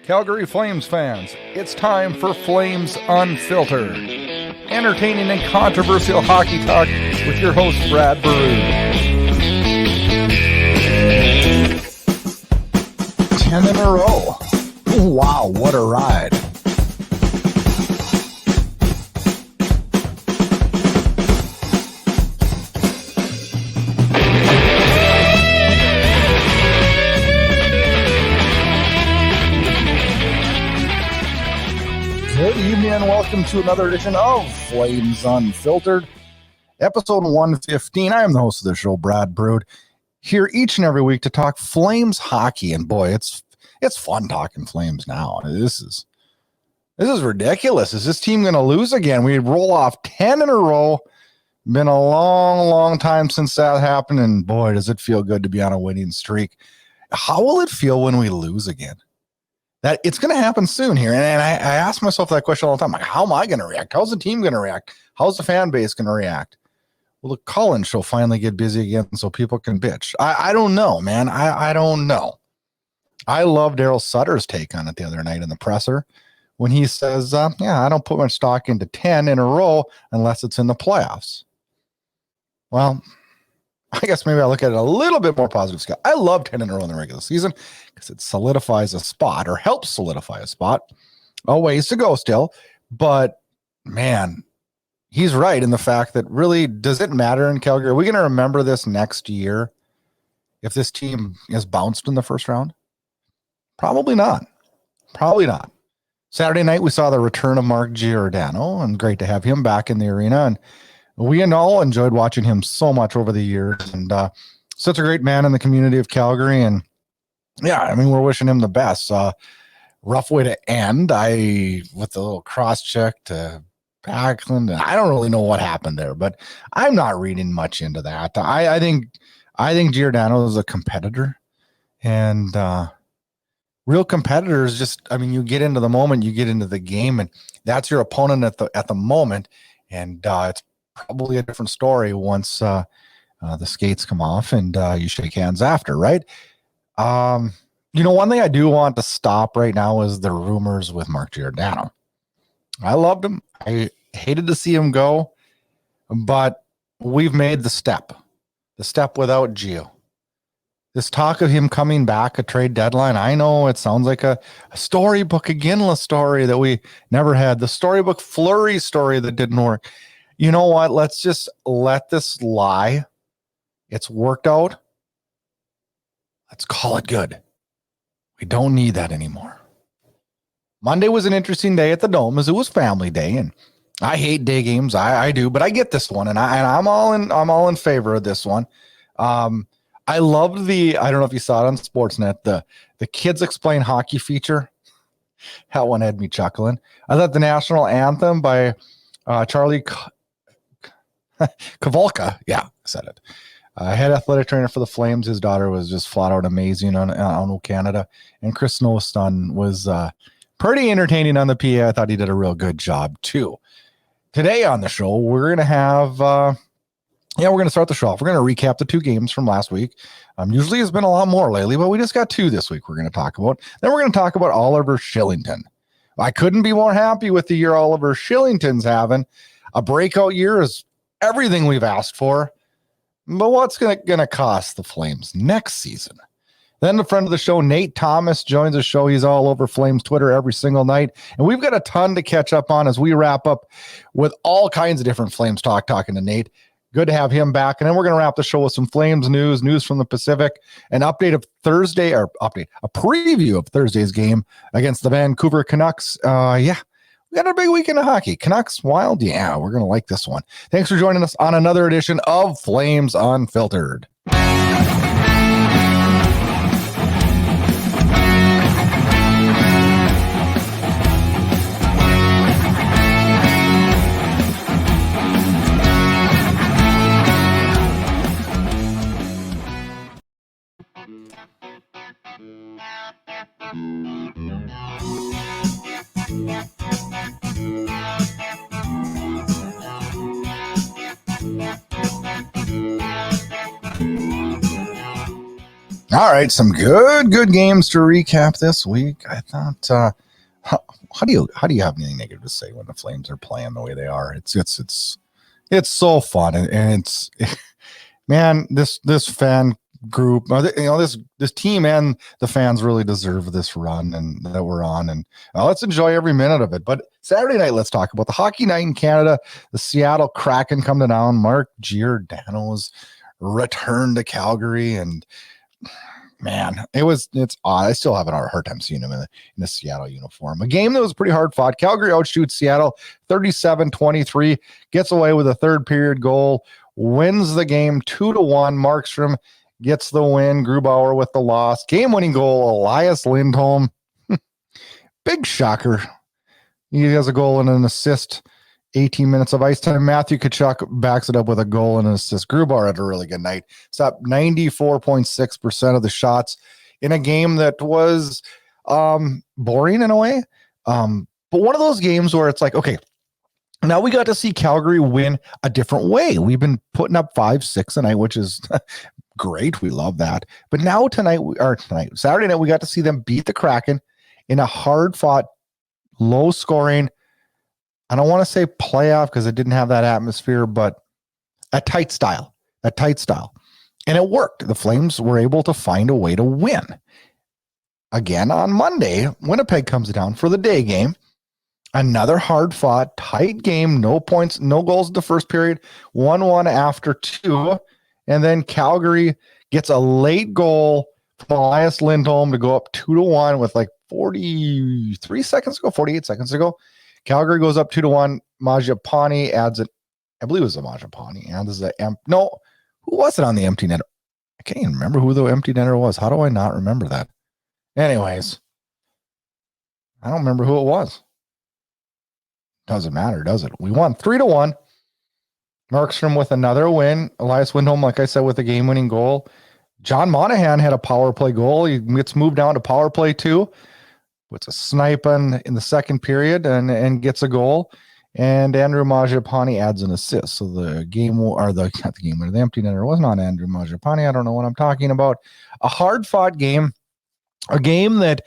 Calgary Flames fans, it's time for Flames Unfiltered. Entertaining and controversial hockey talk with your host, Brad Burud. 10 in a row. Wow, what a ride. Good evening and welcome to another edition of Flames Unfiltered, episode 115. I am the host of the show, Brad Burud, here each and every week to talk Flames hockey. And boy, it's fun talking Flames now. This is ridiculous. Is this team going to lose again? We roll off 10 in a row. Been a long time since that happened, and boy, does it feel good to be on a winning streak. How will it feel when we lose again? That it's going to happen soon here. And I ask myself that question all the time. Like, how am I going to react? How's the team going to react? How's the fan base going to react? Will the call-in show finally get busy again so people can bitch? I don't know, man. I don't know. I love Daryl Sutter's take on it the other night in the presser when he says, I don't put much stock into 10 in a row unless it's in the playoffs. Well, I guess maybe I look at it a little bit more positive scale. I love 10 in a row in the regular season because it solidifies a spot or helps solidify a spot. A ways to go still, but man, he's right in the fact that really, does it matter in Calgary? Are we going to remember this next year if this team is bounced in the first round? Probably not. Probably not. Saturday night, we saw the return of Mark Giordano, and great to have him back in the arena. And we all enjoyed watching him so much over the years, and such a great man in the community of Calgary. And yeah, I mean, we're wishing him the best. Rough way to end. With the little cross check to Backlund. I don't really know what happened there, but I'm not reading much into that. I think Giordano is a competitor, and real competitors just, I mean, you get into the moment, you get into the game, and that's your opponent at the moment, and it's probably a different story once the skates come off and you shake hands after, right? One thing I do want to stop right now is the rumors with Mark Giordano. I loved him. I hated to see him go, but we've made the step without Gio. This talk of him coming back at trade deadline, I know it sounds like a storybook Iginla story that we never had, the storybook Fleury story that didn't work. You know what? Let's just let this lie. It's worked out. Let's call it good. We don't need that anymore. Monday was an interesting day at the Dome as it was family day, and I hate day games. I do, but I get this one, and I'm all in favor of this one. I loved I don't know if you saw it on Sportsnet, the Kids Explain Hockey feature. That one had me chuckling. I thought the national anthem by Charlie Kavolka, yeah, I said it. Head athletic trainer for the Flames. His daughter was just flat out amazing on Canada. And Chris Snowston was pretty entertaining on the PA. I thought he did a real good job too. Today on the show, we're going to have, we're going to start the show off. We're going to recap the two games from last week. Usually it's been a lot more lately, but we just got two this week we're going to talk about. Then we're going to talk about Oliver Kylington. I couldn't be more happy with the year Oliver Kylington's having. A breakout year is everything we've asked for, but what's going to cost the Flames next season? Then the friend of the show, Nate Thomas, joins the show. He's all over Flames Twitter every single night, and we've got a ton to catch up on as we wrap up with all kinds of different Flames talking to Nate. Good to have him back, and then we're going to wrap the show with some Flames news from the Pacific, an a preview of Thursday's game against the Vancouver Canucks. We got a big weekend of hockey. Canucks Wild? Yeah, we're going to like this one. Thanks for joining us on another edition of Flames Unfiltered. All right, some good games to recap this week. I thought, how do you have anything negative to say when the Flames are playing the way they are? It's so fun, and it's man, this fan group, this team and the fans really deserve this run and that we're on, and let's enjoy every minute of it. But Saturday night, let's talk about the hockey night in Canada. The Seattle Kraken come to town. Mark Giordano's return to Calgary, and man, it's odd. I still have a hard time seeing him in the Seattle uniform. A game that was pretty hard fought. Calgary outshoots Seattle 37-23, gets away with a third period goal, wins the game 2-1. Markstrom gets the win. Grubauer with the loss. Game-winning goal, Elias Lindholm. Big shocker. He has a goal and an assist. 18 minutes of ice time. Matthew Tkachuk backs it up with a goal and an assist. Grubauer had a really good night. Stopped 94.6% of the shots in a game that was boring in a way. But one of those games where it's like, okay, now we got to see Calgary win a different way. We've been putting up 5-6 a night, which is great. We love that. But now Saturday night, we got to see them beat the Kraken in a hard-fought, low-scoring, I don't want to say playoff because it didn't have that atmosphere, but a tight style. And it worked. The Flames were able to find a way to win. Again, on Monday, Winnipeg comes down for the day game. Another hard-fought, tight game, no points, no goals in the first period, 1-1 after 2. And then Calgary gets a late goal from Elias Lindholm to go up 2-1 with like 48 seconds ago. Calgary goes up 2-1. Majapani adds it. I believe it was a Majapani. Who was it on the empty net? I can't even remember who the empty netter was. How do I not remember that? Anyways, I don't remember who it was. Doesn't matter, does it? We won 3-1. Markstrom with another win. Elias Lindholm, like I said, with a game-winning goal. John Monahan had a power play goal. He gets moved down to power play 2. Puts a snipe in the second period and gets a goal. And Andrew Majapani adds an assist. So the empty netter wasn't on Andrew Majapani. I don't know what I'm talking about. A hard-fought game. A game that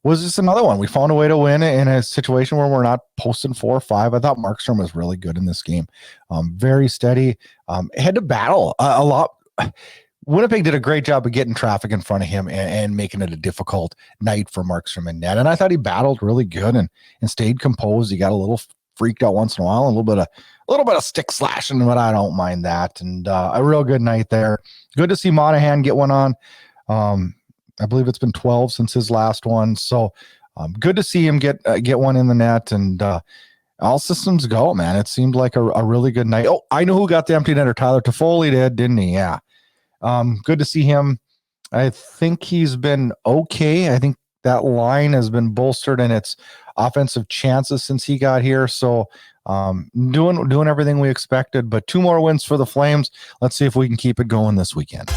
was just another one. We found a way to win in a situation where we're not posting 4 or 5. I thought Markstrom was really good in this game. Very steady. Had to battle a lot. Winnipeg did a great job of getting traffic in front of him and making it a difficult night for Markstrom and net. And I thought he battled really good and stayed composed. He got a little freaked out once in a while, a little bit of stick slashing, but I don't mind that. And a real good night there. Good to see Monahan get one on. I believe it's been 12 since his last one. So good to see him get one in the net, and all systems go, man. It seemed like a really good night. Oh, I know who got the empty netter. Tyler Toffoli did, didn't he? Yeah. Good to see him. I think he's been okay. I think that line has been bolstered in its offensive chances since he got here. So doing everything we expected, but 2 more wins for the Flames. Let's see if we can keep it going this weekend.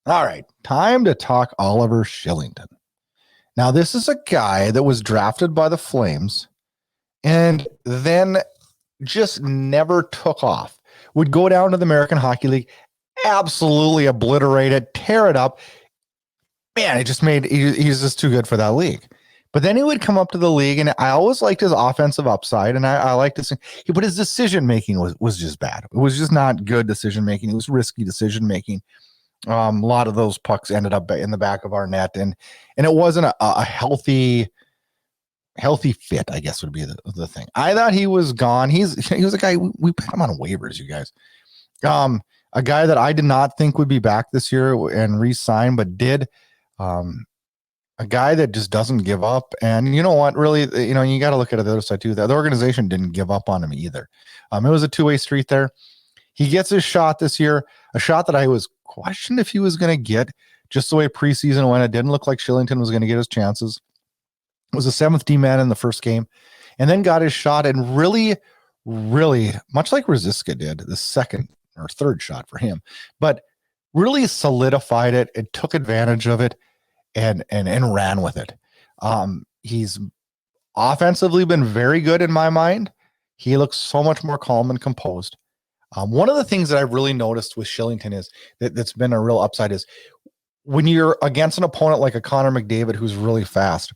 All right, time to talk Oliver Kylington. Now, this is a guy that was drafted by the Flames and then just never took off. Would go down to the American Hockey League, absolutely obliterate it, tear it up. Man, he's just too good for that league. But then he would come up to the league, and I always liked his offensive upside, and I liked his, but his decision-making was just bad. It was just not good decision-making. It was risky decision-making. A lot of those pucks ended up in the back of our net, and it wasn't a healthy fit, I guess would be the thing. I thought he was gone. He was a guy, we put him on waivers, you guys. A guy that I did not think would be back this year and re-sign, but did. A guy that just doesn't give up. And you know what, really, you got to look at the other side too. The organization didn't give up on him either. It was a two-way street there. He gets his shot this year, a shot that I was questioned if he was going to get, just the way preseason went. It didn't look like Kylington was going to get his chances. Was a 7th D man in the first game, and then got his shot, and really, really, much like Ruzicka did, the second or third shot for him, but really solidified it and took advantage of it and ran with it. He's offensively been very good in my mind. He looks so much more calm and composed. One of the things that I've really noticed with Kylington is that's been a real upside is when you're against an opponent like a Connor McDavid who's really fast,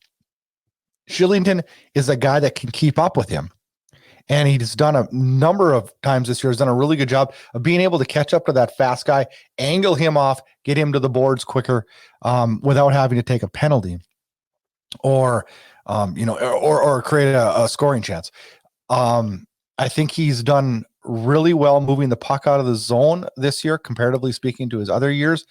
Kylington is a guy that can keep up with him. And he's done a number of times this year, has done a really good job of being able to catch up to that fast guy, angle him off, get him to the boards quicker without having to take a penalty or create a scoring chance. I think he's done really well moving the puck out of the zone this year, comparatively speaking to his other years.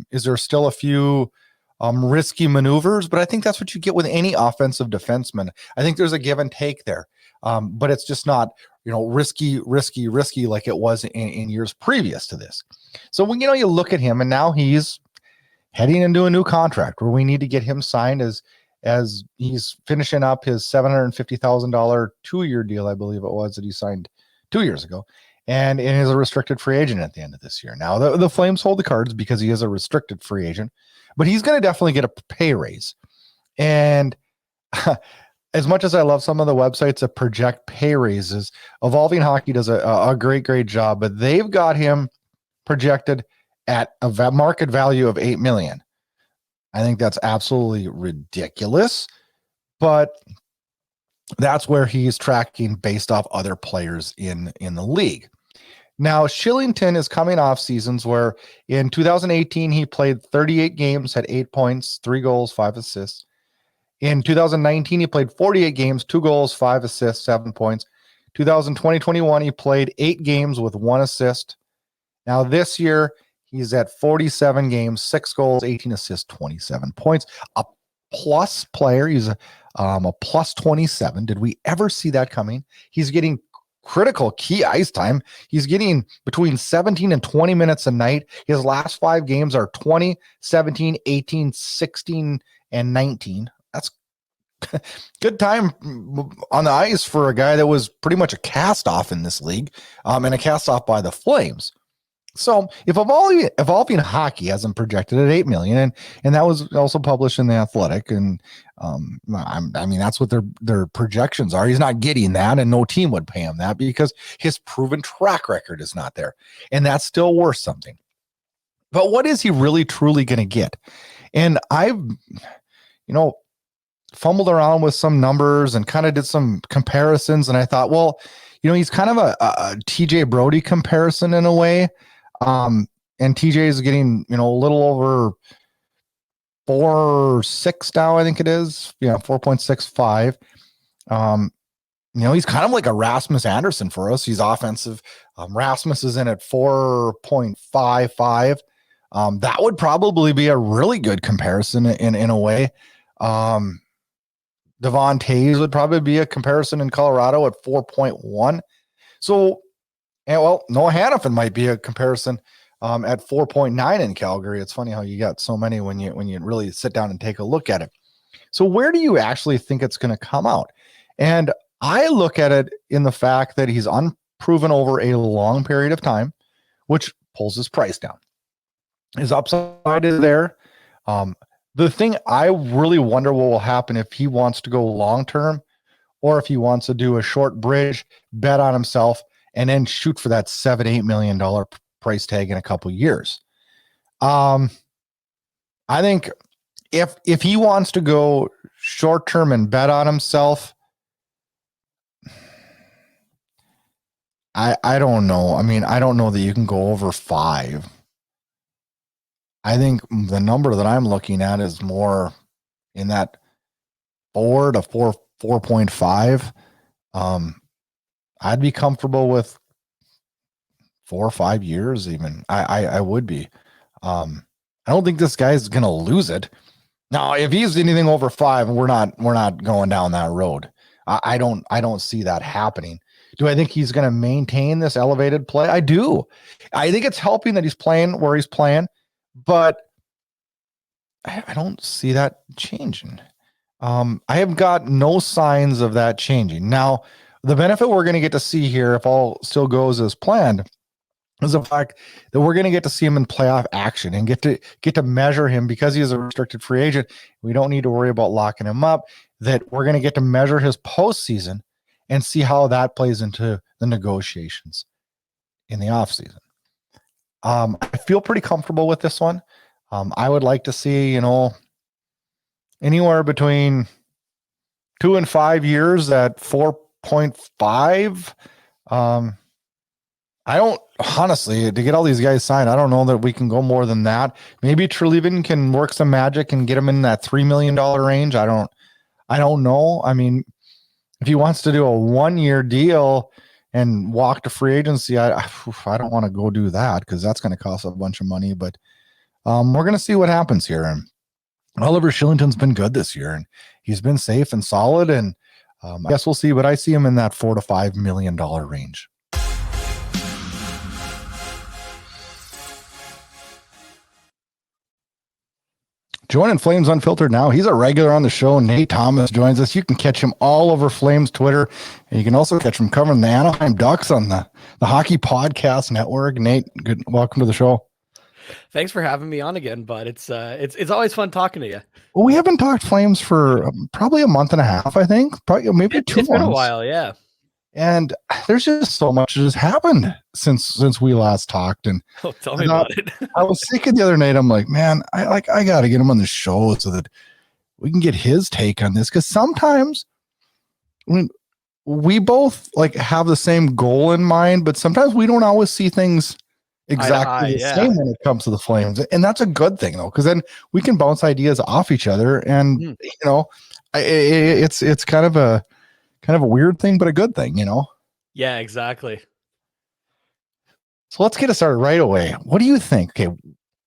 Is there still a few risky maneuvers? But I think that's what you get with any offensive defenseman. I think there's a give and take there. But it's just not, risky like it was in years previous to this. So when, you look at him and now he's heading into a new contract where we need to get him signed as he's finishing up his $750,000 2-year deal, I believe it was, that he signed 2 years ago. And is a restricted free agent at the end of this year. Now the Flames hold the cards because he is a restricted free agent, but he's going to definitely get a pay raise. And as much as I love some of the websites that project pay raises, Evolving Hockey does a great job, but they've got him projected at a market value of $8 million. I think that's absolutely ridiculous, but that's where he's tracking based off other players in the league. Now, Kylington is coming off seasons where in 2018, he played 38 games, had 8 points, 3 goals, 5 assists. In 2019, he played 48 games, 2 goals, 5 assists, 7 points. 2020-21, he played 8 games with 1 assist. Now this year, he's at 47 games, 6 goals, 18 assists, 27 points. A plus player. He's a plus 27. Did we ever see that coming? He's getting critical key ice time. He's getting between 17 and 20 minutes a night. His last 5 games are 20, 17, 18, 16, and 19. That's good time on the ice for a guy that was pretty much a cast-off in this league, and a cast-off by the Flames. So if Evolving Hockey has him projected at $8 million, and that was also published in The Athletic, and that's what their projections are. He's not getting that, and no team would pay him that because his proven track record is not there, and that's still worth something. But what is he really truly going to get? And I've, fumbled around with some numbers and kind of did some comparisons, and I thought, well, he's kind of a TJ Brody comparison in a way. And TJ is getting, a little over 4.6 now, I think it is. 4.65. He's kind of like a Rasmus Anderson for us. He's offensive. Rasmus is in at 4.55. That would probably be a really good comparison in a way. Devon Toews would probably be a comparison in Colorado at 4.1. So, Noah Hannafin might be a comparison at 4.9 in Calgary. It's funny how you got so many when you really sit down and take a look at it. So where do you actually think it's going to come out? And I look at it in the fact that he's unproven over a long period of time, which pulls his price down. His upside is there. The thing I really wonder what will happen if he wants to go long-term or if he wants to do a short bridge, bet on himself, and then shoot for that $7-8 million price tag in a couple years. I think if he wants to go short-term and bet on himself, I don't know. I don't know that you can go over 5. I think the number that I'm looking at is more in that 4 to 4.5. I'd be comfortable with 4 or 5 years even. I would be. I don't think this guy's going to lose it. Now, if he's anything over 5, we're not going down that road. I don't see that happening. Do I think he's going to maintain this elevated play? I do. I think it's helping that he's playing where he's playing. But I don't see that changing. I have got no signs of that changing. Now, the benefit we're going to get to see here, if all still goes as planned, is the fact that we're going to get to see him in playoff action and get to measure him because he is a restricted free agent. We don't need to worry about locking him up. That we're going to get to measure his postseason and see how that plays into the negotiations. in the offseason. I feel pretty comfortable with this one. I would like to see, anywhere between 2 and 5 years at 4.5. I don't, honestly, to get all these guys signed, I don't know that we can go more than that. Maybe Treliving can work some magic and get him in that $3 million range. I don't know. I mean, if he wants to do a 1-year deal and walk to free agency, I don't want to go do that because that's going to cost a bunch of money. But we're going to see what happens here. And Oliver Kylington's been good this year, and he's been safe and solid. And I guess we'll see. But I see him in that $4 to $5 million range. Joining Flames Unfiltered now. He's a regular on the show. Nate Thomas joins us. You can catch him all over Flames Twitter. And you can also catch him covering the Anaheim Ducks on the Hockey Podcast Network. Nate, welcome to the show. Thanks for having me on again, bud. It's always fun talking to you. Well, we haven't talked Flames for probably a month and a half, I think. Probably maybe 2 months. It's been a while, yeah. And there's just so much that has happened since we last talked. And tell me about it. I was thinking the other night, I'm like, man, I got to get him on the show so that we can get his take on this. Because sometimes, we both have the same goal in mind, but sometimes we don't always see things exactly the same when it comes to the Flames. And that's a good thing, though, because then we can bounce ideas off each other. And, it's kind of a weird thing, but a good thing, Yeah, exactly. So let's get it started right away. What do you think? Okay.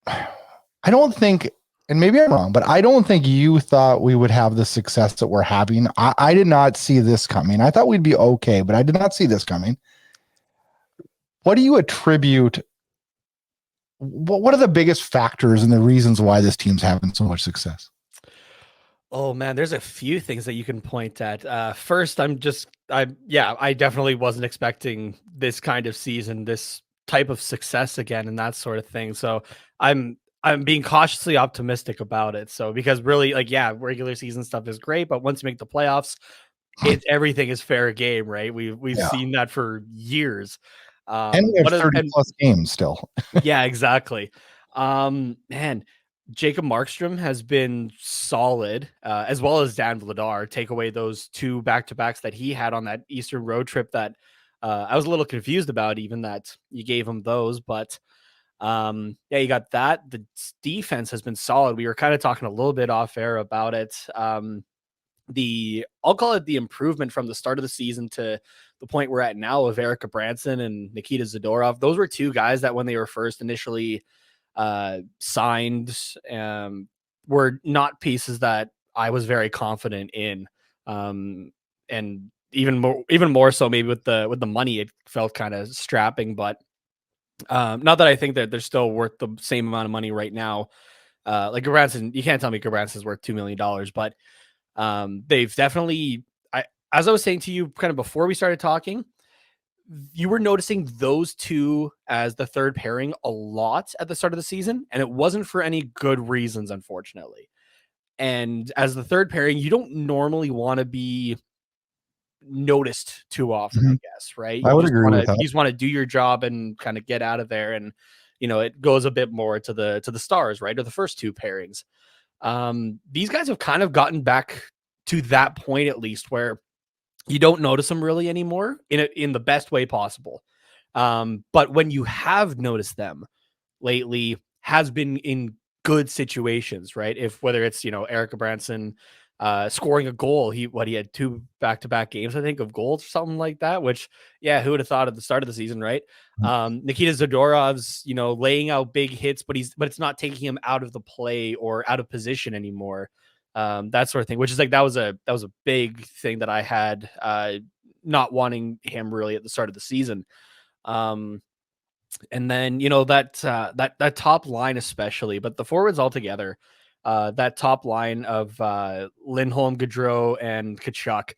I don't think, and maybe I'm wrong, but I don't think you thought we would have the success that we're having. I did not see this coming. I thought we'd be okay, but I did not see this coming. What do you attribute? What are the biggest factors and the reasons why this team's having so much success? Oh man, there's a few things that you can point at. First, I definitely wasn't expecting this kind of season, this type of success again, and that sort of thing. So I'm being cautiously optimistic about it. So because really, regular season stuff is great, but once you make the playoffs, everything is fair game, right? We've seen that for years. And we have 30 plus games still. Yeah, exactly. Man. Jacob Markstrom has been solid, as well as Dan Vladar. Take away those 2 back-to-backs that he had on that Eastern road trip that I was a little confused about, even that you gave him those. But you got that. The defense has been solid. We were kind of talking a little bit off air about it. I'll call it the improvement from the start of the season to the point we're at now of Erica Branson and Nikita Zadorov. Those were 2 guys that when they were first initially signed were not pieces that I was very confident in, and even more so maybe with the money, it felt kind of strapping, but not that I think that they're still worth the same amount of money right now. Like Gabranson, you can't tell me Gabranson worth $2 million, but they've definitely, as I was saying to you kind of before we started talking, you were noticing those 2 as the third pairing a lot at the start of the season, and it wasn't for any good reasons, unfortunately. And as the third pairing, you don't normally want to be noticed too often, I guess, right? I would agree with that. You just want to do your job and kind of get out of there, and it goes a bit more to the stars, right? Or the first 2 pairings. These guys have kind of gotten back to that point, at least, where you don't notice them really anymore in the best way possible. But when you have noticed them lately, has been in good situations, right? Whether it's, Erica Branson scoring a goal, he had 2 back-to-back games, I think, of goals or something like that, which, who would have thought at the start of the season, right? Nikita Zadorov's, laying out big hits, but it's not taking him out of the play or out of position anymore. That sort of thing, which is that was a big thing that I had, not wanting him really at the start of the season. And then, that top line especially, but the forwards altogether, that top line of Lindholm, Gaudreau, and Tkachuk,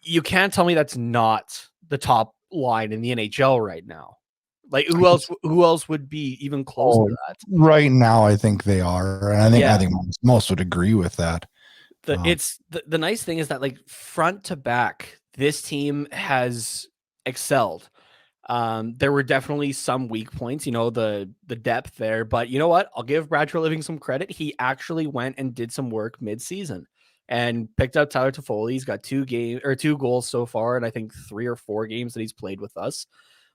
you can't tell me that's not the top line in the NHL right now. Like who else would be even close to that? Right now, I think they are, and I think most would agree with that. The nice thing is that front to back, this team has excelled. There were definitely some weak points, the depth there, but you know what? I'll give Brad Living some credit. He actually went and did some work mid-season and picked up Tyler Toffoli. He's got 2 goals so far, and I think 3 or 4 games that he's played with us.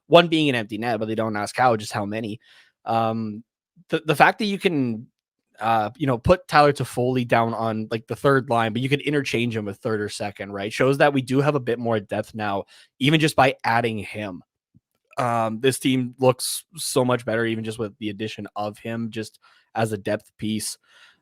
One being an empty net, but they don't ask how, just how many. The fact that you can put Tyler Toffoli down on like the third line, but you could interchange him with third or second, right? Shows that we do have a bit more depth now, even just by adding him. This team looks so much better, even just with the addition of him, just as a depth piece.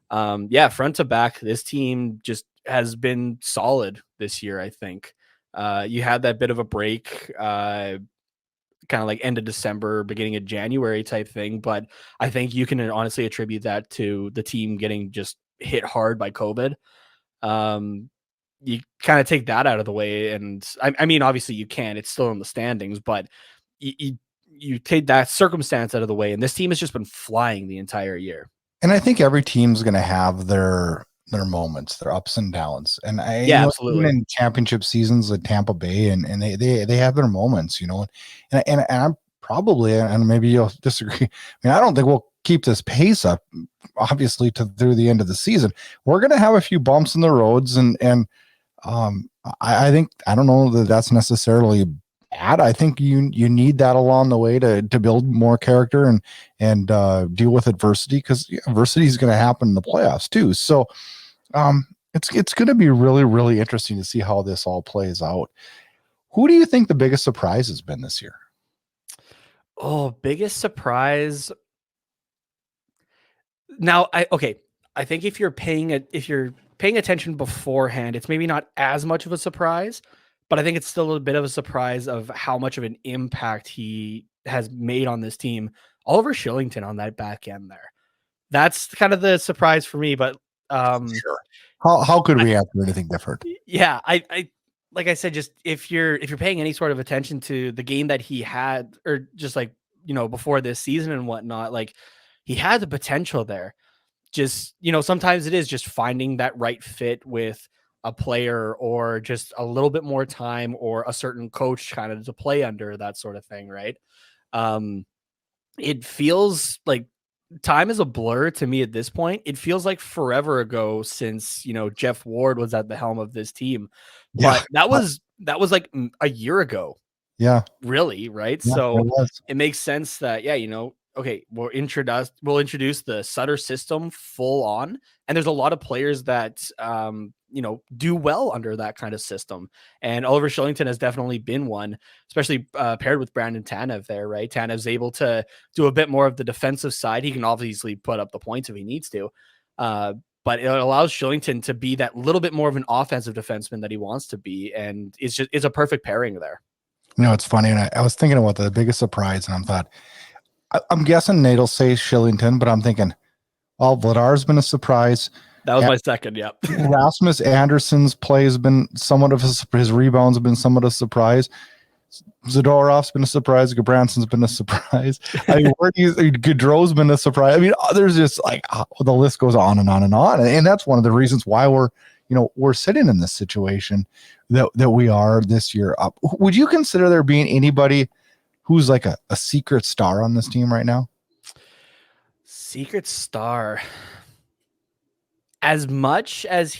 Front to back, this team just has been solid this year, I think. You had that bit of a break, kind of like end of December, beginning of January type thing. But I think you can honestly attribute that to the team getting just hit hard by COVID. You kind of take that out of the way. And I mean, obviously you can, it's still in the standings, but you take that circumstance out of the way. And this team has just been flying the entire year. And I think every team's going to have their moments, their ups and downs. And absolutely. Even in championship seasons at Tampa Bay, and they have their moments, and I'm probably, and maybe you'll disagree. I mean, I don't think we'll keep this pace up, obviously, through the end of the season. We're going to have a few bumps in the roads, and I think, I don't know that that's necessarily bad. I think you need that along the way to build more character and deal with adversity, because adversity is going to happen in the playoffs too. So it's going to be really, really interesting to see how this all plays out. Who do you think the biggest surprise has been this year? Oh, biggest surprise. Now, I think if you're paying attention beforehand, it's maybe not as much of a surprise, but I think it's still a bit of a surprise of how much of an impact he has made on this team. Oliver Kylington on that back end there. That's kind of the surprise for me, but sure. How could we answer anything different? Yeah, I like I said, just if you're paying any sort of attention to the game that he had, or just like, before this season and whatnot, like he had the potential there. Just, sometimes it is just finding that right fit with a player, or just a little bit more time, or a certain coach kind of to play under, that sort of thing, right? It feels like time is a blur to me at this point. It feels like forever ago since, Jeff Ward was at the helm of this team. But that was like a year ago. Yeah. Really, right? Yeah, so it makes sense that, okay, we'll introduce the Sutter system full on, and there's a lot of players that do well under that kind of system, and Oliver Kylington has definitely been one, especially paired with Brandon Tanev there, right? Tanev's able to do a bit more of the defensive side. He can obviously put up the points if he needs to, but it allows Kylington to be that little bit more of an offensive defenseman that he wants to be, and it's a perfect pairing there. It's funny, and I was thinking about the biggest surprise, and I'm guessing Nate'll say Kylington, but I'm thinking, well, Vladar's been a surprise. That was my second. Yep. Rasmus Anderson's play has been somewhat of his rebounds have been somewhat of a surprise. Zadorov's been a surprise. Gabranson's been a surprise. I mean, Gaudreau's been a surprise. I mean, there's just like the list goes on and on and on, and that's one of the reasons why we're sitting in this situation that we are this year. Would you consider there being anybody who's like a secret star on this team right now? Secret star. As much as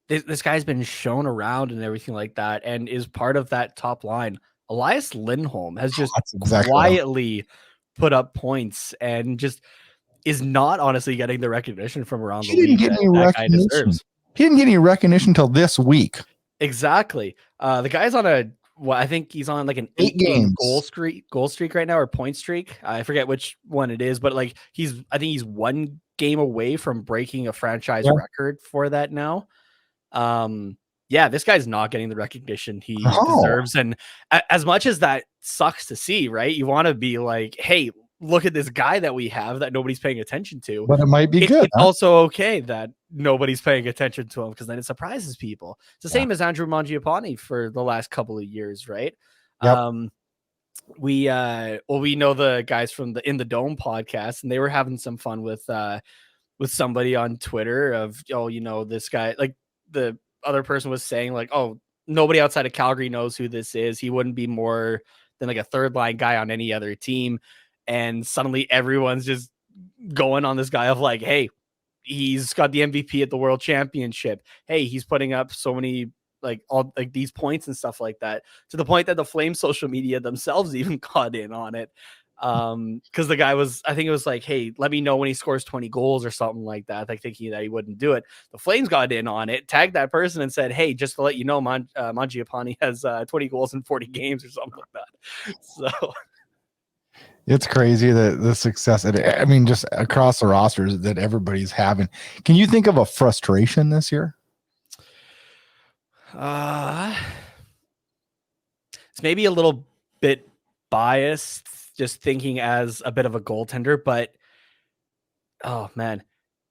this guy's been shown around and everything like that, and is part of that top line, Elias Lindholm has just quietly put up points, and just is not honestly getting the recognition from around the league that guy deserves. He didn't get any recognition until this week. Exactly. The guy's on I think he's on like an 8-game goal streak right now, or point streak. I forget which one it is, but like I think he's 1 game away from breaking a franchise record for that now. This guy's not getting the recognition he deserves. And as much as that sucks to see, right? You want to be like, hey, look at this guy that we have that nobody's paying attention to. But it might be good. It's also okay that nobody's paying attention to him, because then it surprises people. It's the same as Andrew Mangiapane for the last couple of years, right? Yep. We know the guys from the In the Dome podcast, and they were having some fun with somebody on Twitter of, this guy, like the other person was saying like, oh, nobody outside of Calgary knows who this is. He wouldn't be more than like a third line guy on any other team. And suddenly everyone's just going on this guy of like, hey, he's got the MVP at the World Championship. Hey, he's putting up so many like all like these points and stuff like that, to the point that the Flames social media themselves even got in on it. Because the guy was, I think it was like, hey, let me know when he scores 20 goals or something like that, like thinking that he wouldn't do it. The Flames got in on it, tagged that person and said, hey, just to let you know, Mangiapane has 20 goals in 40 games or something like that. So it's crazy that the success, I mean, just across the rosters that everybody's having. Can you think of a frustration this year? It's maybe a little bit biased, just thinking as a bit of a goaltender, but oh man,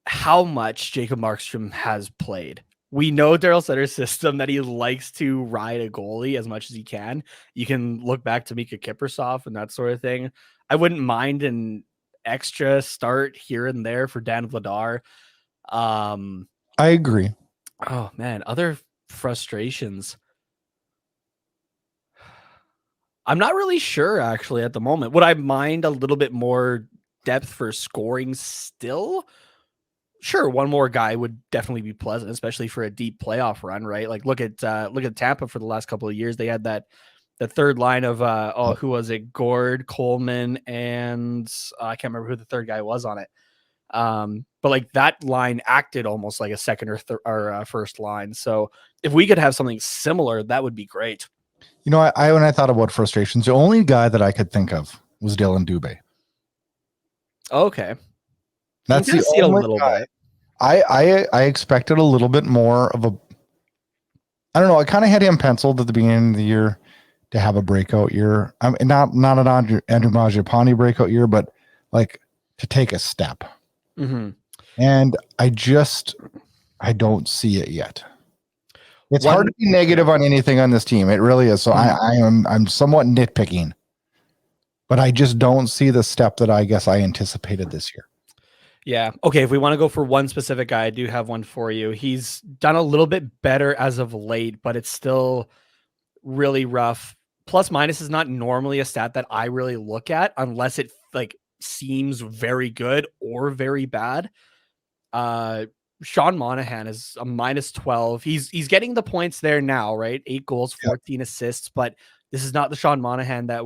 how much Jacob Markstrom has played. We know Daryl Sutter's system, that he likes to ride a goalie as much as he can. You can look back to Mika Kiprusoff and that sort of thing. I wouldn't mind an extra start here and there for Dan Vladar. I agree. Oh man, other frustrations. I'm not really sure actually at the moment. Would I mind a little bit more depth for scoring still? Sure, one more guy would definitely be pleasant, especially for a deep playoff run, right? Like look at Tampa for the last couple of years. They had the third line of who was it? Gord, Coleman, and I can't remember who the third guy was on it. But like that line acted almost like a second or first line. So if we could have something similar, that would be great. You know, I when I thought about frustrations, the only guy that I could think of was Dylan Dubé. Okay, that's the only guy. Bit. I expected a little bit more of a. I don't know. I kind of had him penciled at the beginning of the year to have a breakout year. I'm not an Andrew Mangiapane breakout year, but like to take a step. Mm-hmm. And I don't see it yet. It's hard to be negative on anything on this team. It really is. So I'm somewhat nitpicking, but I just don't see the step that I guess I anticipated this year. Yeah. Okay. If we want to go for one specific guy, I do have one for you. He's done a little bit better as of late, but it's still really rough. Plus minus is not normally a stat that I really look at unless it like seems very good or very bad. Sean Monahan is a -12. He's getting the points there now, right? 8 goals, 14 assists, but this is not the Sean Monahan that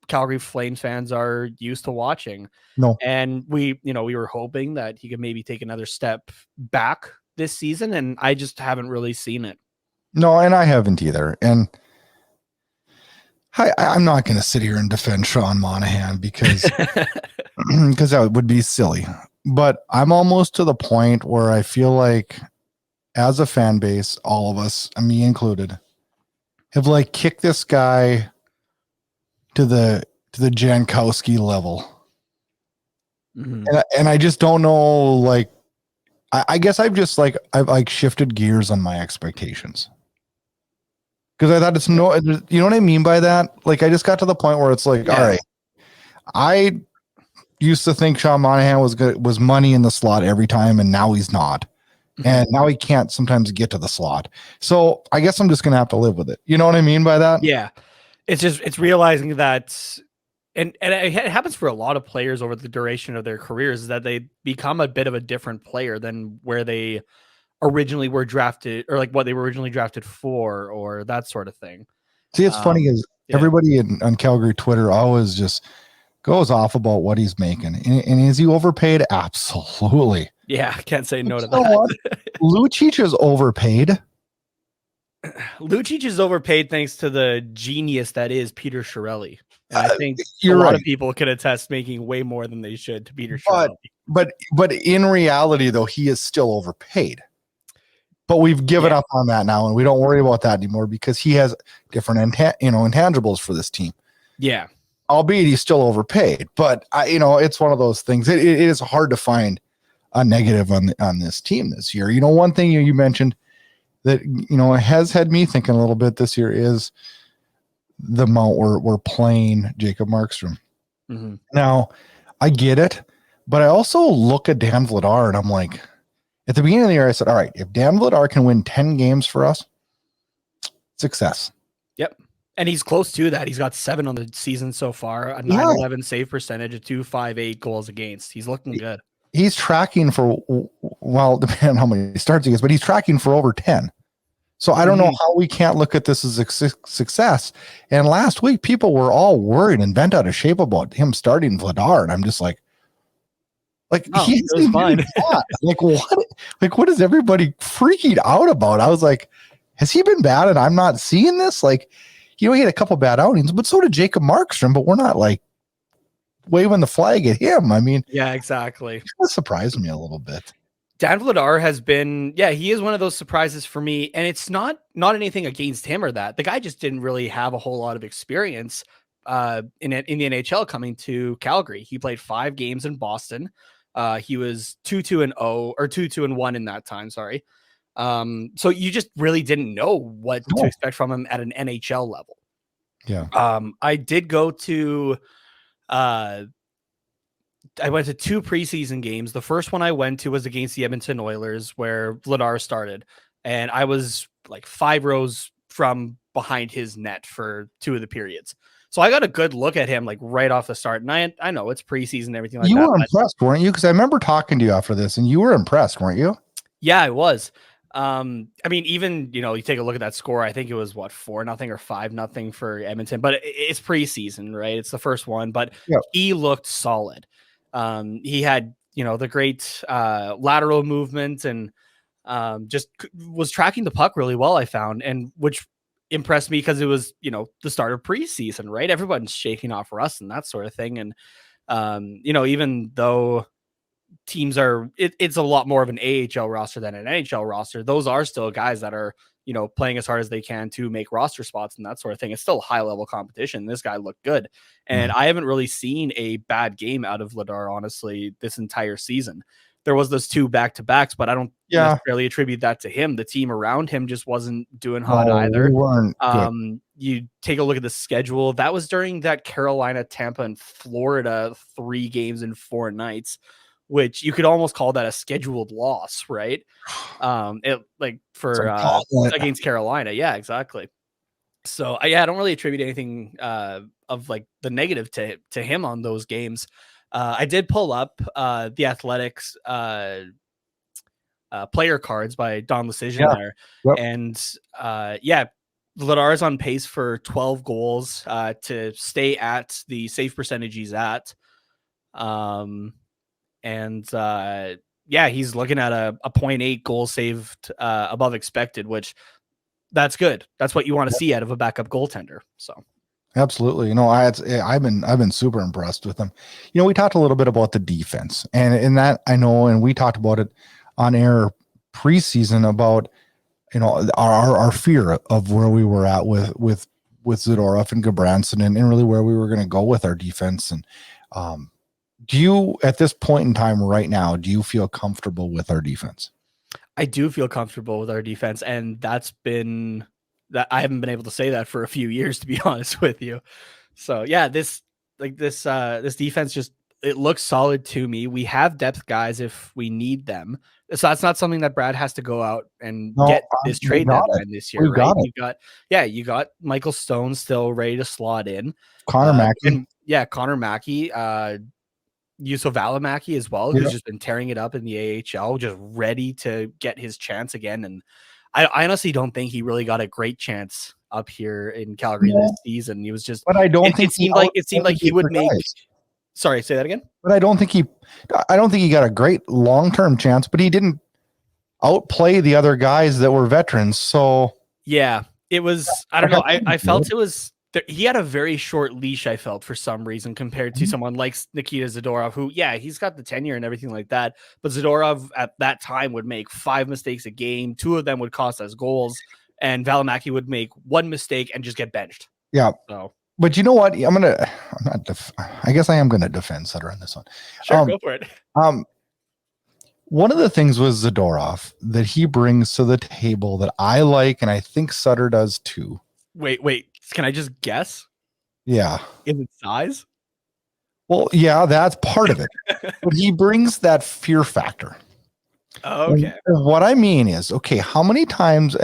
Calgary Flames fans are used to watching. No. And we were hoping that he could maybe take another step back this season, and I just haven't really seen it. No, and I haven't either. And I'm not going to sit here and defend Sean Monahan because that would be silly. But I'm almost to the point where I feel like as a fan base, all of us, me included, have like kicked this guy to the Jankowski level. Mm-hmm. And I just don't know, like, I guess I've shifted gears on my expectations. Because I thought you know what I mean by that? Like, I just got to the point where it's like, all right, I used to think Sean Monahan was money in the slot every time, and now he's not. Mm-hmm. And now he can't sometimes get to the slot. So I guess I'm just going to have to live with it. You know what I mean by that? Yeah. It's realizing that, and it happens for a lot of players over the duration of their careers, is that they become a bit of a different player than where they originally were drafted, or like what they were originally drafted for, or that sort of thing. See, it's funny is everybody on Calgary Twitter always just goes off about what he's making. And is he overpaid? Absolutely. Yeah, I can't say no to that. Lucic is overpaid. Lucic is overpaid thanks to the genius that is Peter Chiarelli. And I think a lot of people can attest making way more than they should to Peter Chiarelli. But in reality, though, he is still overpaid. But we've given up on that now, and we don't worry about that anymore because he has different intangibles for this team. Yeah. Albeit he's still overpaid, but it's one of those things. It is hard to find a negative on this team this year. One thing you mentioned that has had me thinking a little bit this year is the amount we're playing Jacob Markstrom. Mm-hmm. Now, I get it, but I also look at Dan Vladar and I'm like, at the beginning of the year, I said, all right, if Dan Vladar can win 10 games for us, success. Yep. And he's close to that. He's got 7 on the season so far, a 911 save percentage, a 2.58 goals against. He's looking good. He's tracking for, well, depending on how many starts he gets, but he's tracking for over 10. So I don't know how we can't look at this as a success. And last week, people were all worried and bent out of shape about him starting Vladar. And I'm just like he's fine. Like, what? Like, what is everybody freaking out about? I was like, has he been bad and I'm not seeing this? Like, he had a couple bad outings, but so did Jacob Markstrom, but we're not like waving the flag at him. I mean, yeah, exactly. That surprised me a little bit. Dan Vladar has been, he is one of those surprises for me. And it's not anything against him or that. The guy just didn't really have a whole lot of experience in the NHL coming to Calgary. He played 5 games in Boston. He was 2-2-0 or 2-2-1 in that time. Sorry. So you just really didn't know what to expect from him at an NHL level. Yeah. I did go to, I went to 2 preseason games. The first one I went to was against the Edmonton Oilers, where Vladar started, and I was like 5 rows from behind his net for 2 of the periods. So I got a good look at him like right off the start. And I know it's preseason and everything like that. You were impressed, weren't you? Because I remember talking to you after this, and you were impressed, weren't you? Yeah, I was. I mean, even, you take a look at that score. I think it was 4-0 or 5-0 for Edmonton, but it's preseason, right? It's the first one, but he looked solid. He had, the great lateral movement and just was tracking the puck really well, I found, and which impressed me because it was, the start of preseason, right? Everyone's shaking off rust and that sort of thing. And, even though teams it's a lot more of an AHL roster than an NHL roster, those are still guys that are, playing as hard as they can to make roster spots and that sort of thing. It's still high level competition. This guy looked good. And I haven't really seen a bad game out of Vladar, honestly, this entire season. There was those 2 back-to-backs, but I don't necessarily attribute that to him. The team around him just wasn't doing hot either. You take a look at the schedule. That was during that Carolina, Tampa, and Florida 3 games in 4 nights, which you could almost call that a scheduled loss, right? Against Carolina. Yeah, exactly. So I don't really attribute anything of like the negative to him on those games. I did pull up the Athletics player cards by Don Lucian there. Yep. And Vladar is on pace for 12 goals to stay at the save percentage he's at. He's looking at a 0.8 goal saved above expected, which that's good. That's what you want to see out of a backup goaltender. So absolutely. I've been super impressed with him. We talked a little bit about the defense, and in that I know, and we talked about it on air preseason about, our fear of where we were at with Zadorov and Gabranson and really where we were going to go with our defense. And, do you, at this point in time right now, do you feel comfortable with our defense? I do feel comfortable with our defense, and that's been that I haven't been able to say that for a few years, to be honest with you. So yeah, this defense it looks solid to me. We have depth guys if we need them. So that's not something that Brad has to go out and get this trade deadline this year, right? You got Michael Stone still ready to slot in. Connor Mackey. Connor Mackey. Yusuf Valimaki as well, who's just been tearing it up in the AHL, just ready to get his chance again. And I honestly don't think he really got a great chance up here in Calgary this season. He was just, but I don't think it seemed like he would make. Sorry, say that again. But I don't think he got a great long-term chance, but he didn't outplay the other guys that were veterans. So yeah, it was, I don't know. I felt it was, he had a very short leash, I felt, for some reason, compared to someone like Nikita Zadorov, who, he's got the tenure and everything like that. But Zadorov at that time would make 5 mistakes a game. 2 of them would cost us goals. And Valimaki would make 1 mistake and just get benched. Yeah. So, but you know what? I guess I am going to defend Sutter on this one. Sure, go for it. One of the things with Zadorov that he brings to the table that I like, and I think Sutter does too. Wait. Can I just guess? Yeah. Is it size? Well, yeah, that's part of it. But he brings that fear factor. Oh, okay. And what I mean is, how many times,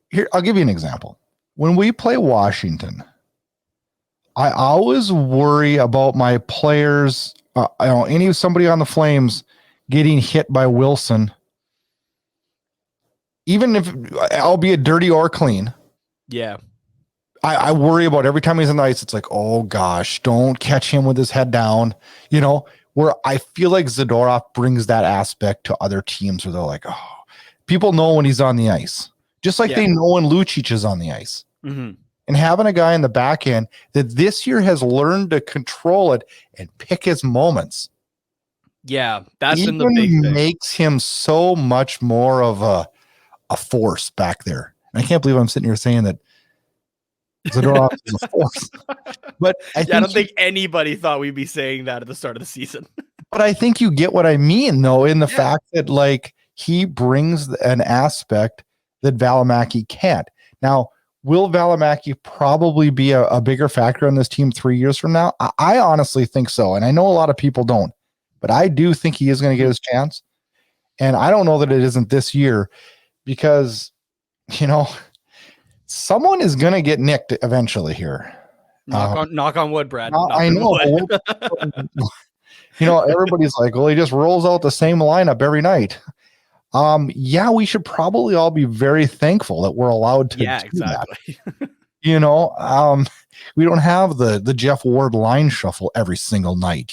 here, I'll give you an example. when we play Washington, I always worry about my players, somebody on the Flames getting hit by Wilson, even if, albeit dirty or clean. Yeah. I worry about every time he's on the ice. It's like, oh gosh, don't catch him with his head down. Where I feel like Zadorov brings that aspect to other teams where they're like, oh, people know when he's on the ice, just like they know when Lucic is on the ice. Mm-hmm. And having a guy in the back end that this year has learned to control it and pick his moments. Yeah, that's been the big thing. Makes him so much more of a force back there. And I can't believe I'm sitting here saying that Zadorov is a force. But I don't think anybody thought we'd be saying that at the start of the season. But I think you get what I mean, though, in the fact that like he brings an aspect that Valimaki can't. Now, will Valimaki probably be a bigger factor on this team 3 years from now? I honestly think so. And I know a lot of people don't, but I do think he is going to get his chance. And I don't know that it isn't this year because, someone is going to get nicked eventually here. Knock on wood, Brad. I know. Everybody's like, well, he just rolls out the same lineup every night. We should probably all be very thankful that we're allowed to do exactly. that. We don't have the Jeff Ward line shuffle every single night,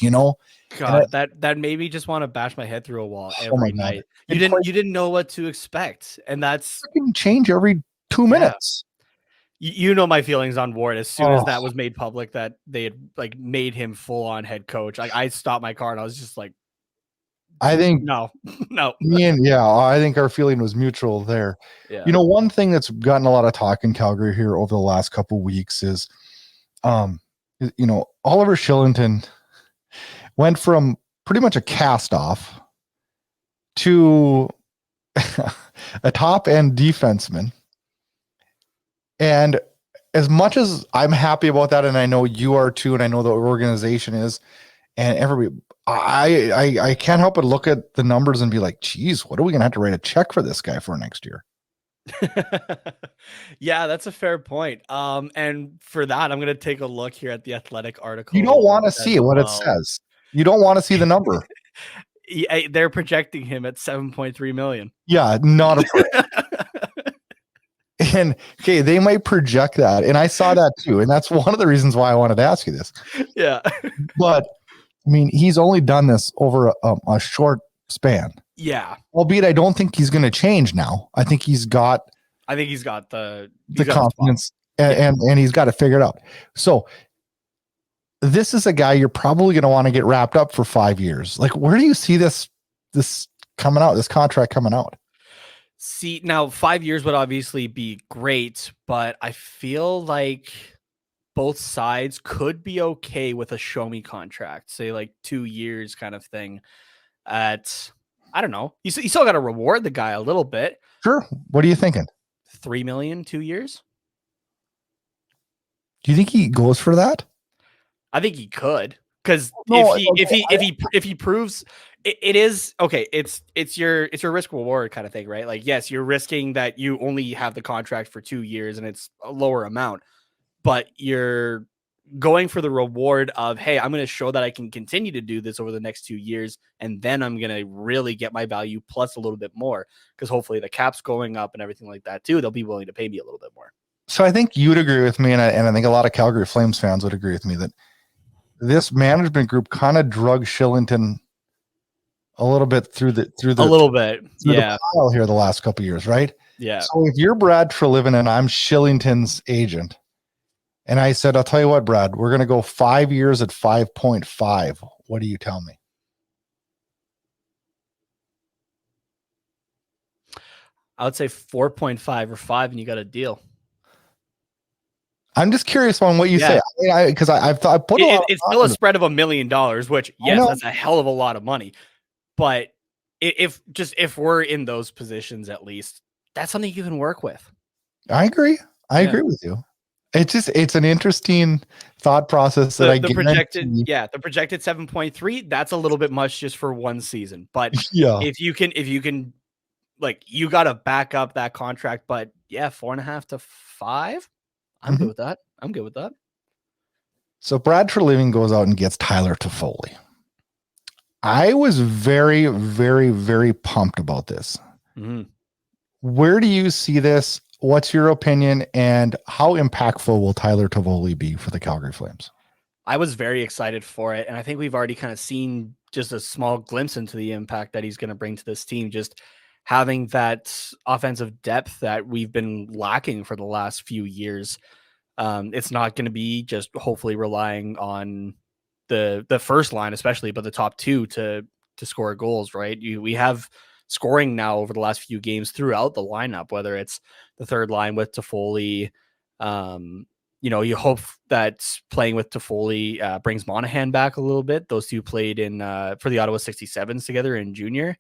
God, that made me just want to bash my head through a wall every night. You didn't know what to expect, and that's can change every 2 minutes. You know my feelings on Ward. As soon as that was made public that they had like made him full on head coach, like I stopped my car and I was just like, I think no. I think our feeling was mutual there. Yeah. One thing that's gotten a lot of talk in Calgary here over the last couple of weeks is, Oliver Kylington went from pretty much a cast off to a top end defenseman. And as much as I'm happy about that, and I know you are too, and I know the organization is, and everybody, I can't help but look at the numbers and be like, geez, what are we going to have to write a check for this guy for next year? Yeah, that's a fair point. And for that, I'm going to take a look here at the Athletic article. You don't want to see what it says. You don't want to see the number. They're projecting him at 7.3 million. Yeah, not a And okay, they might project that. And I saw that too. And that's one of the reasons why I wanted to ask you this. Yeah. But I mean, he's only done this over a short span. Yeah. Albeit I don't think he's going to change now. I think he's got the confidence and he's got to figure it out. So this is a guy you're probably going to want to get wrapped up for 5 years. Like, where do you see this coming out, this contract coming out? See, now 5 years would obviously be great, but I feel like both sides could be okay with a show me contract, say like 2 years kind of thing. I don't know. You still got to reward the guy a little bit. Sure. What are you thinking? 3 million, 2 years. Do you think he goes for that? I think he could, because if he proves it is okay, it's your risk reward kind of thing, right? Like, yes, you're risking that you only have the contract for 2 years and it's a lower amount, but you're going for the reward of, hey, I'm going to show that I can continue to do this over the next 2 years, and then I'm going to really get my value plus a little bit more, because hopefully the cap's going up and everything like that too. They'll be willing to pay me a little bit more. So I think you'd agree with me, and I think a lot of Calgary Flames fans would agree with me, that this management group kind of drug Kylington a little bit through the pile here the last couple of years, right? Yeah. So if you're Brad Treliving and I'm Kylington's agent, and I said, I'll tell you what, Brad, we're going to go 5 years at 5.5. What do you tell me? I would say 4.5 or 5, and you got a deal. I'm just curious on what you say, because I've put it's still a spread of $1 million, which that's a hell of a lot of money. But if we're in those positions, at least that's something you can work with. I agree. I agree with you. It's an interesting thought process that the projected 7.3. That's a little bit much just for one season. But if you can, like, you got to back up that contract. But 4.5 to 5. I'm good with that. I'm good with that. So Brad Treliving goes out and gets Tyler Toffoli. I was very, very, very pumped about this. Mm-hmm. Where do you see this? What's your opinion, and how impactful will Tyler Toffoli be for the Calgary Flames? I was very excited for it, and I think we've already kind of seen just a small glimpse into the impact that he's going to bring to this team. Just having that offensive depth that we've been lacking for the last few years. It's not going to be just hopefully relying on the first line, especially, but the top two to score goals, right? We have scoring now over the last few games throughout the lineup, whether it's the third line with Toffoli. You hope that playing with Toffoli brings Monahan back a little bit. Those two played in for the Ottawa 67s together in junior.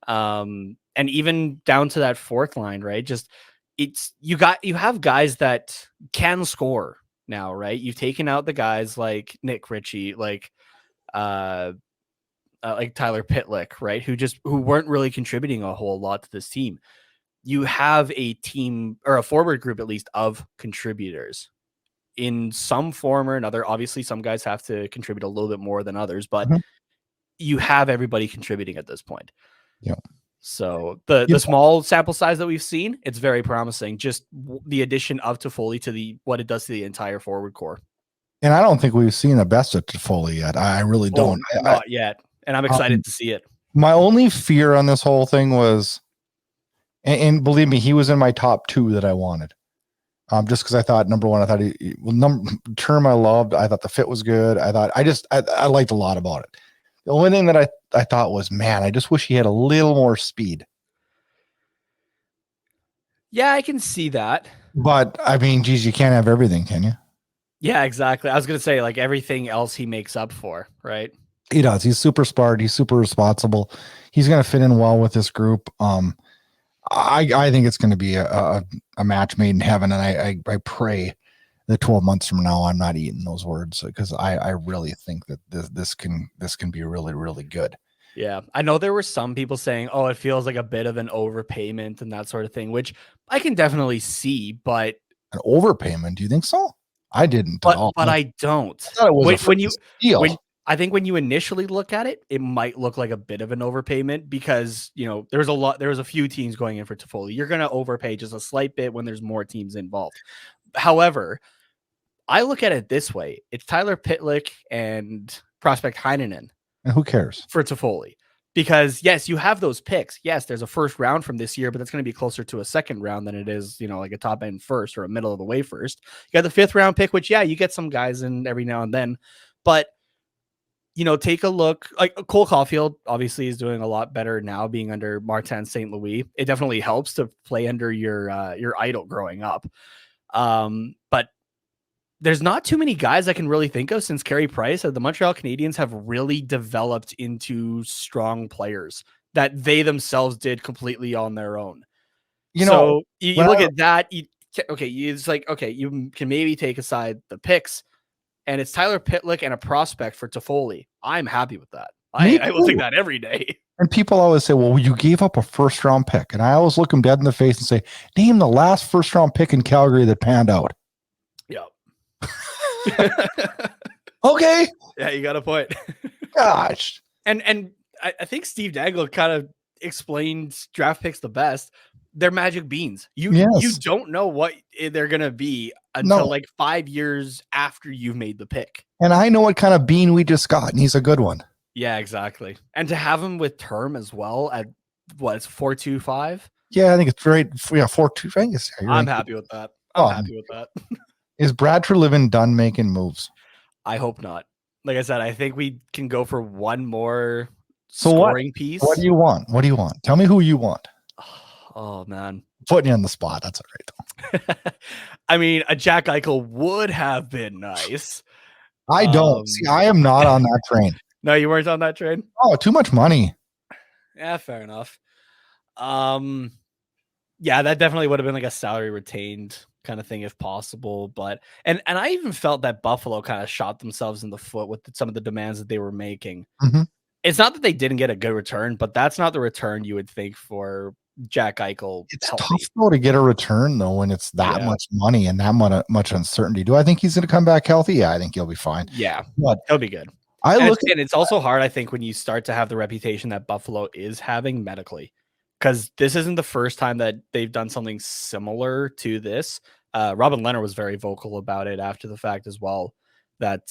And even down to that fourth line, right? Just you have guys that can score now, right? You've taken out the guys like Nick Ritchie, like Tyler Pitlick, right? Who weren't really contributing a whole lot to this team. You have a team or a forward group, at least, of contributors in some form or another. Obviously, some guys have to contribute a little bit more than others, but you have everybody contributing at this point. Yeah. So the small sample size that we've seen, it's very promising. Just the addition of Toffoli to what it does to the entire forward core. And I don't think we've seen the best of Toffoli yet. I really don't. Not yet. And I'm excited to see it. My only fear on this whole thing was, and believe me, he was in my top two that I wanted. Just because I thought, number one, I thought term I loved. I thought the fit was good. I liked a lot about it. The only thing that I thought was, man, I just wish he had a little more speed. Yeah, I can see that. But I mean, geez, you can't have everything, can you? Yeah, exactly. I was going to say, like, everything else he makes up for, right? He does. He's super smart. He's super responsible. He's going to fit in well with this group. I think it's going to be a match made in heaven. And I pray that 12 months from now, I'm not eating those words, because I really think that this can be really, really good. Yeah. I know there were some people saying, oh, it feels like a bit of an overpayment and that sort of thing, which I can definitely see, but an overpayment. Do you think so? I didn't at all. But I don't. I thought it was I think when you initially look at it, it might look like a bit of an overpayment because, there was a few teams going in for Toffoli. You're going to overpay just a slight bit when there's more teams involved. However, I look at it this way. It's Tyler Pitlick and prospect Heinonen. And who cares? For Toffoli. Because, yes, you have those picks. Yes, there's a first round from this year, but that's going to be closer to a second round than it is, like a top end first or a middle of the way first. You got the fifth round pick, which, yeah, you get some guys in every now and then. But, take a look. Like Cole Caulfield, obviously, is doing a lot better now being under Martin St. Louis. It definitely helps to play under your idol growing up. But there's not too many guys I can really think of since Carey Price. The Montreal Canadiens have really developed into strong players that they themselves did completely on their own. You look at that. It's like, okay, you can maybe take aside the picks, and it's Tyler Pitlick and a prospect for Toffoli. I'm happy with that. I will take that every day. And people always say, well, you gave up a first round pick. And I always look them dead in the face and say, name the last first round pick in Calgary that panned out. Yeah. Okay. Yeah, you got a point. Gosh. And I think Steve Dangle kind of explained draft picks the best. They're magic beans. You don't know what they're gonna be until like 5 years after you've made the pick. And I know what kind of bean we just got, and he's a good one. Yeah, exactly. And to have him with term as well at it's 4.25. Yeah, I think it's right. Yeah, 4.2. I'm happy with that. I'm happy with that. Is Brad Treliving done making moves? I hope not. Like I said, I think we can go for one more scoring piece. What do you want? Tell me who you want. Oh, man. Putting you on the spot. That's all right, though. I mean, a Jack Eichel would have been nice. I don't. See, I am not on that train. No, you weren't on that train? Oh, too much money. Yeah, fair enough. Yeah, that definitely would have been like a salary retained kind of thing if possible. But and I even felt that Buffalo kind of shot themselves in the foot with some of the demands that they were making. Mm-hmm. It's not that they didn't get a good return, but that's not the return you would think for Jack Eichel It's healthy. tough though to get a return though when it's that much money and that much uncertainty. Do I think he's going to come back healthy? Yeah, I think he'll be fine. Yeah, but he'll be good. It's also hard, I think, when you start to have the reputation that Buffalo is having medically, because this isn't the first time that they've done something similar to this. Robin Leonard was very vocal about it after the fact as well, that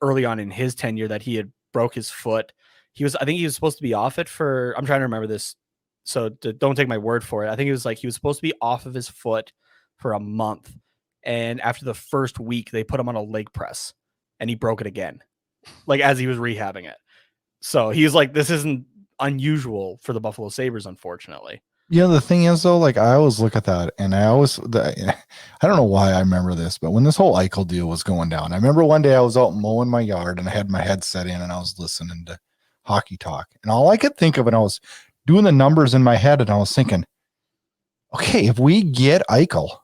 early on in his tenure that he had broke his foot. I think he was supposed to be off it for, I'm trying to remember this, so don't take my word for it. I think it was like he was supposed to be off of his foot for a month. And after the first week, they put him on a leg press and he broke it again, like as he was rehabbing it. So he's like, this isn't unusual for the Buffalo Sabres, unfortunately. Yeah, the thing is though, like I always look at that and I don't know why I remember this, but when this whole Eichel deal was going down, I remember one day I was out mowing my yard and I had my headset in and I was listening to hockey talk. And all I could think of, and I was doing the numbers in my head and I was thinking, okay, if we get Eichel,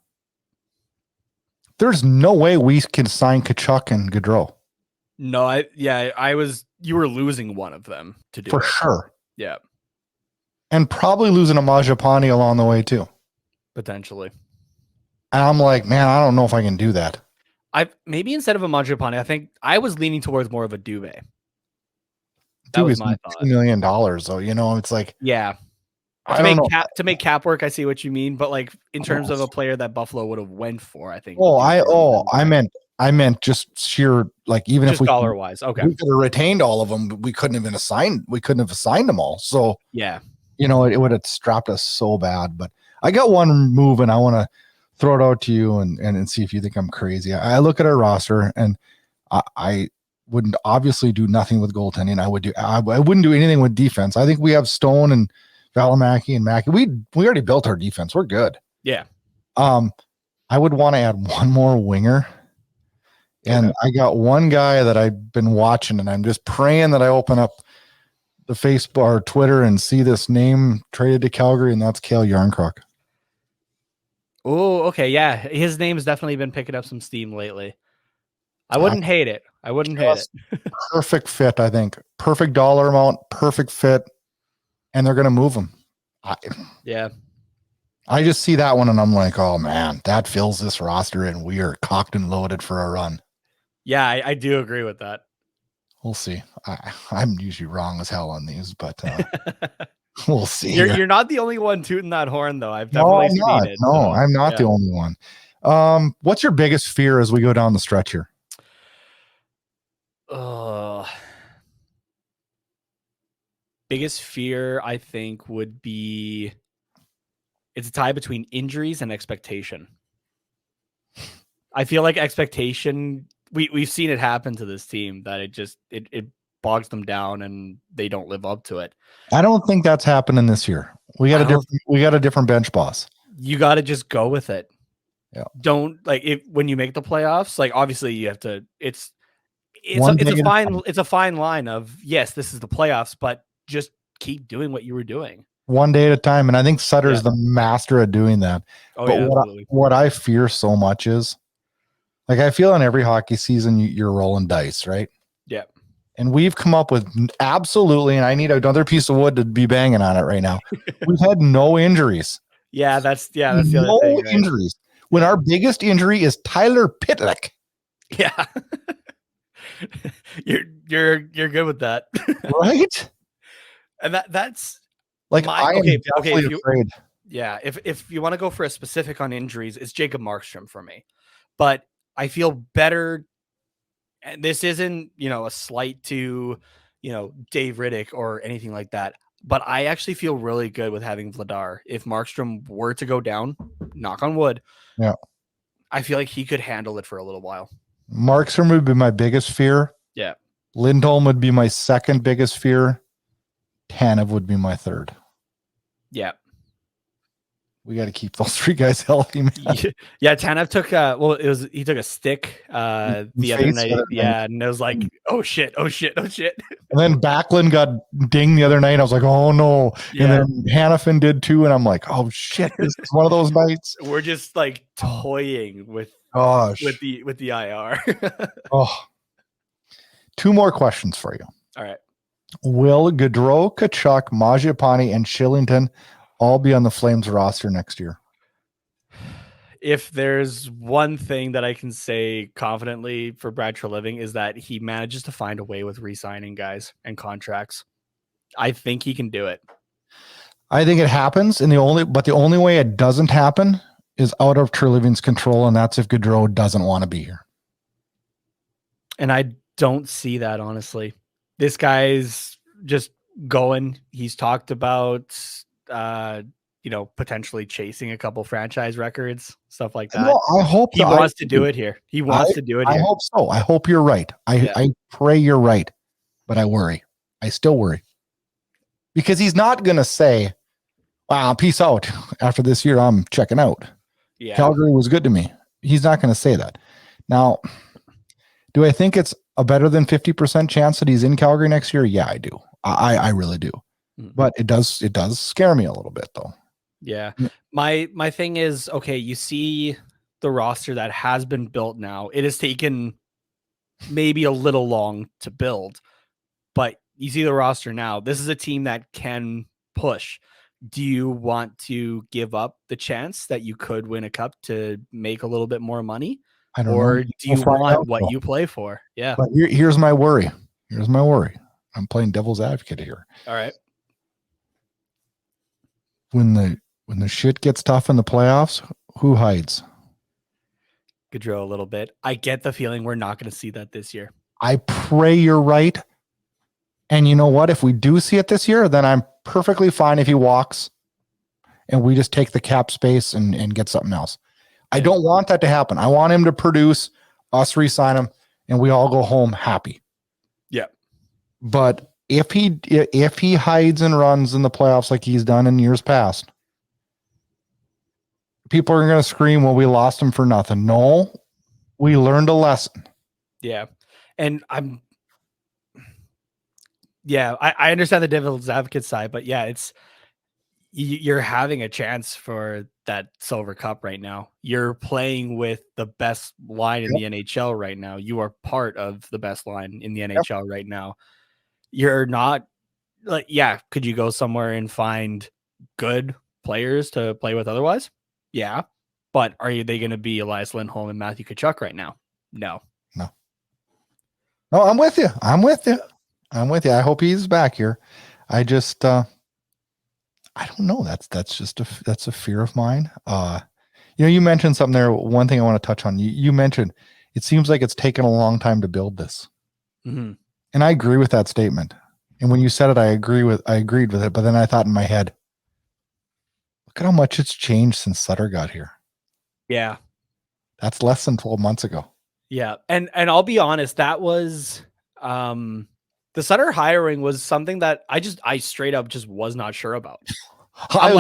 there's no way we can sign Tkachuk and Gaudreau. No, you were losing one of them to do for it. Sure. Yeah. And probably losing a Mangiapane along the way too. Potentially. And I'm like, man, I don't know if I can do that. Maybe instead of a Mangiapane, I think I was leaning towards more of a Dubé. That was my thought. $2 million though, you know, it's like, yeah. To make cap work, I see what you mean, but like in terms of a player that Buffalo would have went for, I think. I meant just sheer, like, even just if we dollar wise, okay, we could have retained all of them, but we couldn't have assigned them all. So yeah, you know, it would have strapped us so bad. But I got one move, and I want to throw it out to you and see if you think I'm crazy. I look at our roster, and I wouldn't obviously do nothing with goaltending. I wouldn't do anything with defense. I think we have Stone and Valimaki and Mackey. We already built our defense. We're good. Yeah. I would want to add one more winger. And okay. I got one guy that I've been watching, and I'm just praying that I open up the Facebook or Twitter and see this name traded to Calgary, and that's Cale Yarncroc. Oh, okay. Yeah. His name's definitely been picking up some steam lately. I wouldn't hate it. Perfect fit, I think. Perfect dollar amount, perfect fit. And they're going to move him. I just see that one and I'm like, oh man, that fills this roster and we are cocked and loaded for a run. Yeah, I do agree with that. We'll see. I'm usually wrong as hell on these, but we'll see. You're not the only one tooting that horn, though. I've definitely seen it. No, so, I'm not the only one. What's your biggest fear as we go down the stretch here? Biggest fear, I think, would be it's a tie between injuries and expectation. I feel like expectation, we've seen it happen to this team, that it bogs them down and they don't live up to it. I don't think that's happening this year. We got a different bench boss. You got to just go with it. Yeah. Don't when you make the playoffs, like obviously you have to, it's a fine line of, yes, this is the playoffs, but just keep doing what you were doing. One day at a time. And I think Sutter is the master at doing that. What I fear so much is, like, I feel in every hockey season, you're rolling dice, right? Yeah. And we've come up with absolutely, and I need another piece of wood to be banging on it right now. We've had no injuries. That's the other thing. No injuries. When our biggest injury is Tyler Pitlick. Yeah. You're good with that. Right? And that's like, I am definitely afraid. Yeah. If you want to go for a specific on injuries, it's Jacob Markstrom for me. But I feel better. And this isn't, a slight to, Dave Riddick or anything like that. But I actually feel really good with having Vladar. If Markstrom were to go down, knock on wood, I feel like he could handle it for a little while. Markstrom would be my biggest fear. Yeah. Lindholm would be my second biggest fear. Tanev would be my third. Yeah. We got to keep those three guys healthy, man. Yeah, Tanev took he took a stick the other night. Yeah, and it was like, oh shit. And then Backlund got dinged the other night. I was like, oh no. Yeah. And then Hannafin did too, and I'm like, oh shit, this is one of those nights. We're just like toying with the IR. Two more questions for you. All right. Will Gaudreau, Tkachuk, Mangiapane, and Kylington all be on the Flames roster next year? If there's one thing that I can say confidently for Brad Treliving is that he manages to find a way with re-signing guys and contracts. I think he can do it. I think it happens, and the only way it doesn't happen is out of Treliving's control, and that's if Gaudreau doesn't want to be here. And I don't see that, honestly. This guy's just going. He's talked about potentially chasing a couple franchise records, stuff like that. No, I hope he wants to do it here. He wants to do it here. I hope so. I hope you're right. I pray you're right, but I worry. I still worry. Because he's not going to say, wow, peace out. After this year, I'm checking out. Yeah. Calgary was good to me. He's not going to say that. Now, do I think it's a better than 50% chance that he's in Calgary next year? Yeah, I do. I really do. But it does scare me a little bit, though. Yeah. My thing is, okay, you see the roster that has been built now. It has taken maybe a little long to build, but you see the roster now. This is a team that can push. Do you want to give up the chance that you could win a cup to make a little bit more money? I don't know. Or do you want what you play for? Yeah. But here's my worry. I'm playing devil's advocate here. All right. When the shit gets tough in the playoffs, who hides? Gaudreau a little bit. I get the feeling we're not going to see that this year. I pray you're right. And you know what? If we do see it this year, then I'm perfectly fine if he walks and we just take the cap space and get something else. I don't want that to happen. I want him to produce, us re-sign him, and we all go home happy. Yeah. But if he hides and runs in the playoffs like he's done in years past, people are going to scream, well, we lost him for nothing. No, we learned a lesson. Yeah. And I understand the devil's advocate side, but yeah, you're having a chance for that silver cup right now. You're playing with the best line in the NHL right now. You are part of the best line in the NHL right now. You're not like, could you go somewhere and find good players to play with otherwise? Yeah. But they going to be Elias Lindholm and Matthew Tkachuk right now? No. No, I'm with you. I hope he's back here. I just, I don't know. That's a fear of mine. You mentioned something there. One thing I want to touch on. You mentioned it seems like it's taken a long time to build this, and I agree with that statement. And when you said it, I agreed with it. But then I thought in my head, look at how much it's changed since Sutter got here. Yeah, that's less than 12 months ago. Yeah, and I'll be honest, that was the Sutter hiring was something that I straight up just was not sure about. I'm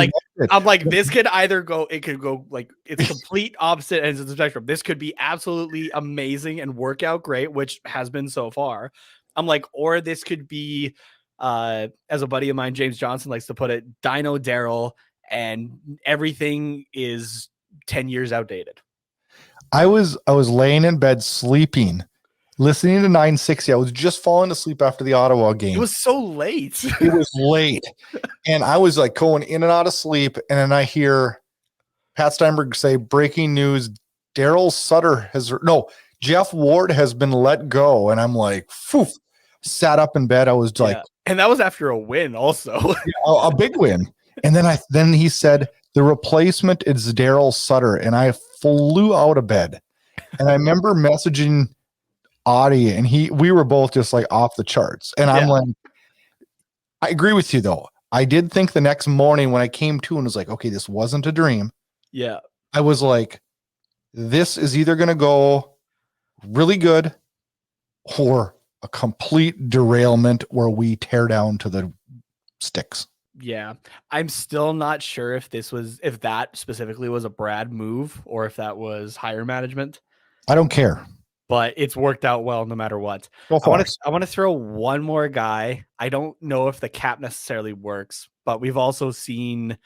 like, this could either go, it could go like it's complete opposite ends of the spectrum. This could be absolutely amazing and work out great, which has been so far. I'm like, or this could be, as a buddy of mine, James Johnson likes to put it, Dino Daryl, and everything is 10 years outdated. I was laying in bed sleeping, listening to 960. I was just falling asleep after the Ottawa game. It was so late. It was late. And I was like going in and out of sleep. And then I hear Pat Steinberg say, breaking news, Jeff Ward has been let go. And I'm like, phew, sat up in bed. I was like, and that was after a win also. a big win. And then he said, the replacement is Daryl Sutter. And I flew out of bed. And I remember messaging Audie, and we were both just like off the charts. And I'm like, I agree with you though. I did think the next morning when I came to and was like, okay, this wasn't a dream. Yeah. I was like, this is either going to go really good or a complete derailment where we tear down to the sticks. Yeah. I'm still not sure if that specifically was a Brad move or if that was higher management. I don't care. But it's worked out well no matter what. I want to throw one more guy. I don't know if the cap necessarily works, but we've also seen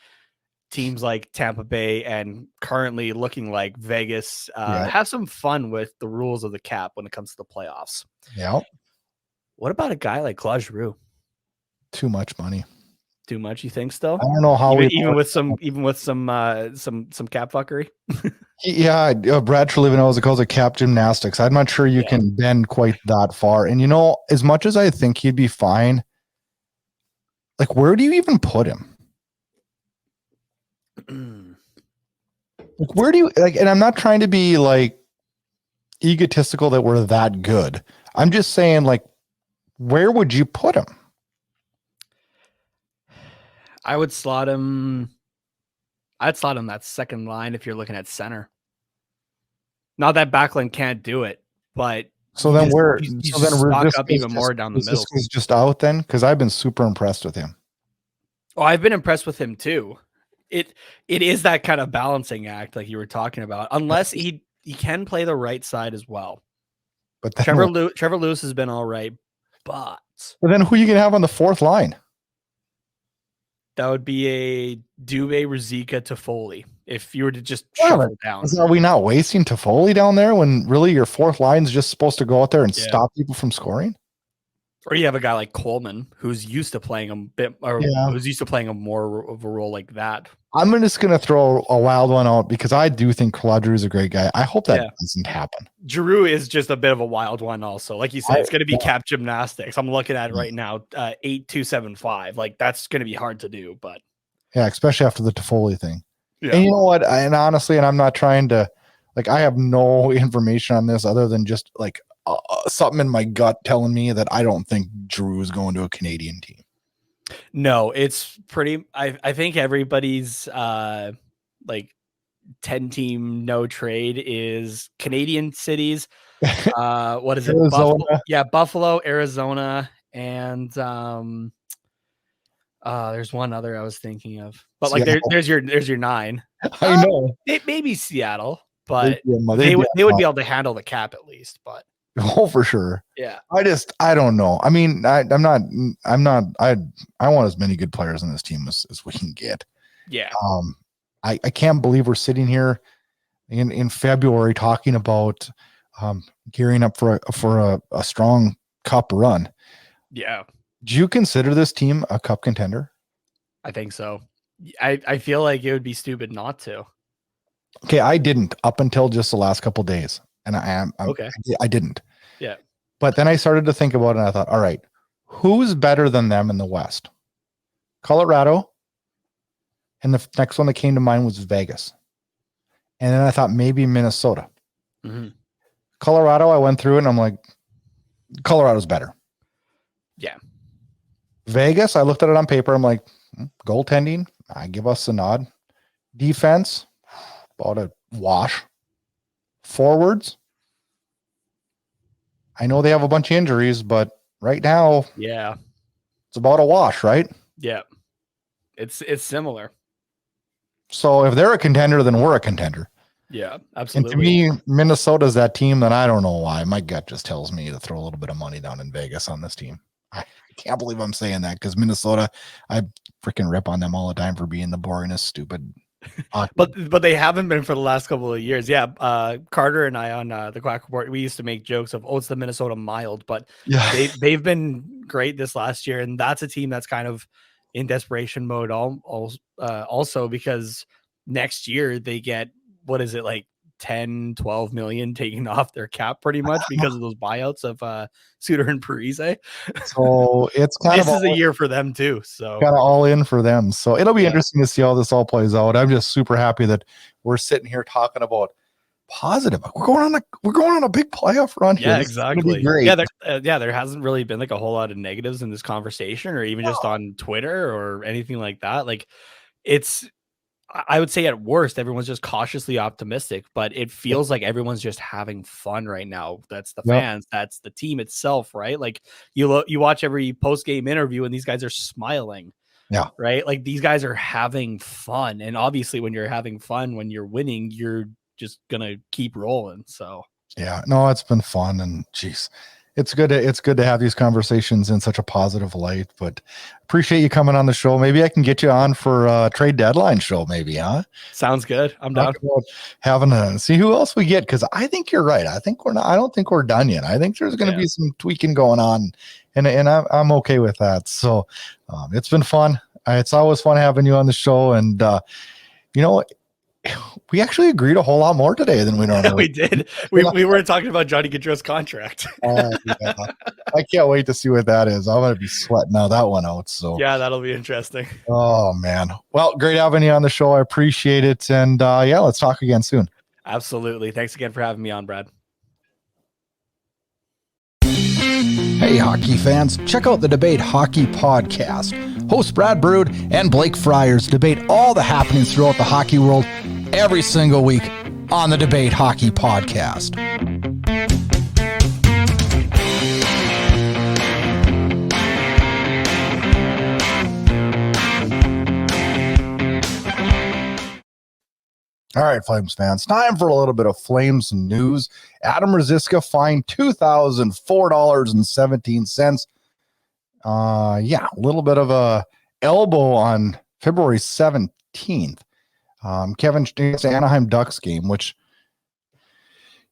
teams like Tampa Bay and currently looking like Vegas have some fun with the rules of the cap when it comes to the playoffs. Yeah. What about a guy like Claude Giroux? Too much money. Too much, you think? Still, I don't know how even with some cap fuckery. Yeah, Brad Trelivano calls it cap gymnastics. I'm not sure you can bend quite that far. And as much as I think he'd be fine, like where do you even put him? Like where do you like? And I'm not trying to be like egotistical that we're that good. I'm just saying, like, where would you put him? I'd slot him that second line if you're looking at center. Not that Backlund can't do it, but so then stock up even more down the middle. He's just out then, because I've been super impressed with him. Oh, I've been impressed with him too. It is that kind of balancing act like you were talking about, unless he can play the right side as well. But Trevor Lewis has been all right, but then who you can have on the fourth line? That would be a Dubé, Ruzicka, Toffoli. If you were to just shuffle down. Are we not wasting Toffoli down there when really your fourth line is just supposed to go out there and stop people from scoring? Or you have a guy like Coleman who's used to playing a bit, or who's used to playing a more of a role like that. I'm just going to throw a wild one out because I do think Claude Giroux is a great guy. I hope that doesn't happen. Giroux is just a bit of a wild one also. Like you said, it's going to be cap gymnastics. I'm looking at it right now, 8.275. Like that's going to be hard to do, but yeah, especially after the Toffoli thing. Yeah. And you know what? And honestly, and I'm not trying to, like, I have no information on this other than just like something in my gut telling me that I don't think Giroux is going to a Canadian team. No, it's pretty. I think everybody's like 10-team no trade is Canadian cities. What is it? Buffalo, Arizona, and there's one other I was thinking of, but like there's your 9. I know maybe Seattle, but they would be able to handle the cap at least. But oh, for sure. Yeah. I don't know. I mean, I want as many good players on this team as we can get. Yeah. I can't believe we're sitting here in February talking about gearing up for a strong cup run. Yeah. Do you consider this team a cup contender? I think so. I feel like it would be stupid not to. Okay, I didn't up until just the last couple of days. And I didn't. Yeah. But then I started to think about it and I thought, all right, who's better than them in the West? Colorado. And the next one that came to mind was Vegas. And then I thought maybe Minnesota. Mm-hmm. Colorado, I went through it and I'm like, Colorado's better. Yeah. Vegas, I looked at it on paper. I'm like, goaltending, I give us a nod. Defense, about a wash. Forwards, I know they have a bunch of injuries, but right now, it's about a wash, right? Yeah, it's similar. So if they're a contender, then we're a contender. Yeah, absolutely. And to me, Minnesota's that team that I don't know why. My gut just tells me to throw a little bit of money down in Vegas on this team. I can't believe I'm saying that because Minnesota, I freaking rip on them all the time for being the boringest, stupid. But they haven't been for the last couple of years. Yeah, Carter and I on the Quack Report, we used to make jokes of, it's the Minnesota Mild, but they've been great this last year, and that's a team that's kind of in desperation mode also because next year they get, what is it, like 10, 12 million taken off their cap pretty much because of those buyouts of Sutter and Parise. So it's this is a year for them too. So kind of all in for them. So it'll be interesting to see how this all plays out. I'm just super happy that we're sitting here talking about positive. We're going on a big playoff run here. Yeah, exactly. There hasn't really been like a whole lot of negatives in this conversation or even just on Twitter or anything like that. Like I would say at worst, everyone's just cautiously optimistic, but it feels like everyone's just having fun right now. That's the fans. That's the team itself, right? Like you watch every post-game interview and these guys are smiling. Yeah. Right. Like these guys are having fun. And obviously when you're having fun, when you're winning, you're just going to keep rolling. So, yeah, no, it's been fun and geez, it's good to have these conversations in such a positive light, but appreciate you coming on the show. Maybe I can get you on for a trade deadline show maybe, huh? Sounds good. I'm down. See who else we get. Cause I think you're right. I don't think we're done yet. I think there's going to be some tweaking going on and I'm okay with that. So it's been fun. It's always fun having you on the show. And, we actually agreed a whole lot more today than we normally We did. We were talking about Johnny Gaudreau's contract. Oh, yeah. I can't wait to see what that is. I'm going to be sweating that one out. So yeah, that'll be interesting. Oh, man. Well, great having you on the show. I appreciate it. And let's talk again soon. Absolutely. Thanks again for having me on, Brad. Hey, hockey fans, check out the Debate Hockey Podcast. Hosts Brad Burud and Blake Friars debate all the happenings throughout the hockey world every single week on the Debate Hockey Podcast. All right, Flames fans, time for a little bit of Flames news. Adam Ruzicka fined $2,004.17. A little bit of a elbow on February 17th. Kevin Anaheim Ducks game, which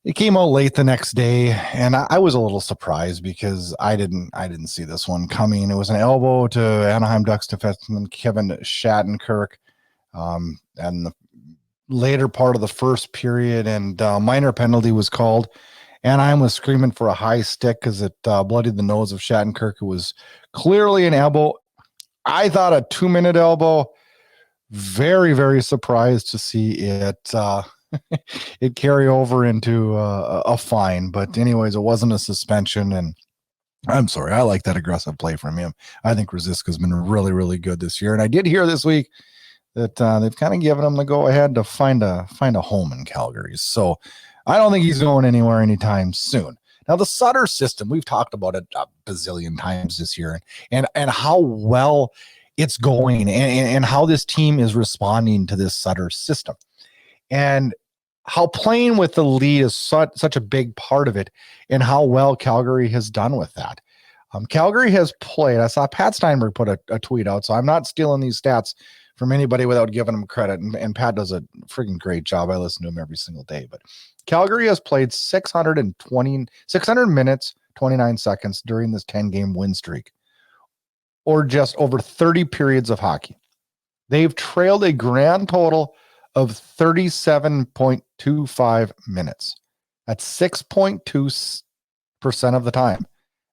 it came out late the next day, and I was a little surprised because I didn't see this one coming. It was an elbow to Anaheim Ducks defenseman Kevin Shattenkirk, and the later part of the first period, and minor penalty was called. Anaheim was screaming for a high stick because it bloodied the nose of Shattenkirk. It was clearly an elbow. I thought a 2-minute elbow. Very, very surprised to see it it carry over into a fine. But anyways, it wasn't a suspension, and I'm sorry. I like that aggressive play from him. I think Ruzicka's been really, really good this year. And I did hear this week that they've kind of given him the go ahead to find a home in Calgary. So I don't think he's going anywhere anytime soon. Now, the Sutter system, we've talked about it a bazillion times this year, and how well it's going, and how this team is responding to this Sutter system, and how playing with the lead is such a big part of it, and how well Calgary has done with that. Calgary has played, I saw Pat Steinberg put a tweet out, so I'm not stealing these stats from anybody without giving him credit. And Pat does a freaking great job. I listen to him every single day. But Calgary has played 600 minutes, 29 seconds during this 10-game win streak, or just over 30 periods of hockey. They've trailed a grand total of 37.25 minutes. That's 6.2% of the time.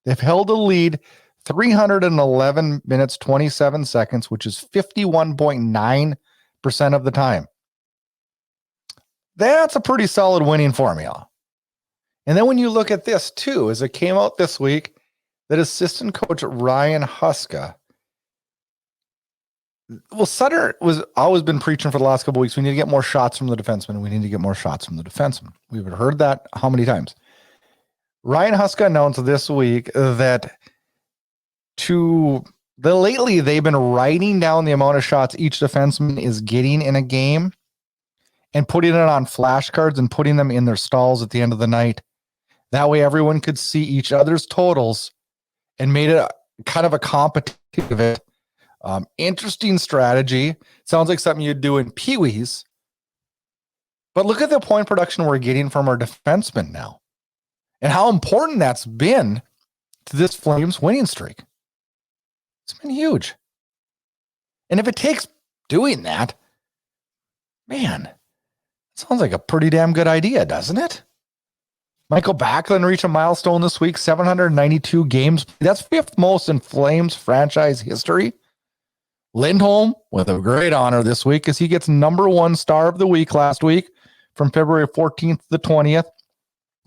They've held a lead 311 minutes, 27 seconds, which is 51.9% of the time. That's a pretty solid winning formula. And then when you look at this too, as it came out this week, that assistant coach Ryan Huska, well, Sutter was always been preaching for the last couple of weeks, we need to get more shots from the defenseman. We need to get more shots from the defenseman. We've heard that how many times? Ryan Huska announced this week that lately they've been writing down the amount of shots each defenseman is getting in a game and putting it on flashcards and putting them in their stalls at the end of the night. That way everyone could see each other's totals and made it kind of a competitive. Interesting strategy. Sounds like something you'd do in Pee-wees. But look at the point production we're getting from our defensemen now, and how important that's been to this Flames winning streak. It's been huge. And if it takes doing that, man, it sounds like a pretty damn good idea, doesn't it? Michael Backlund reached a milestone this week, 792 games. That's fifth most in Flames franchise history. Lindholm with a great honor this week as he gets number one star of the week last week from February 14th to the 20th.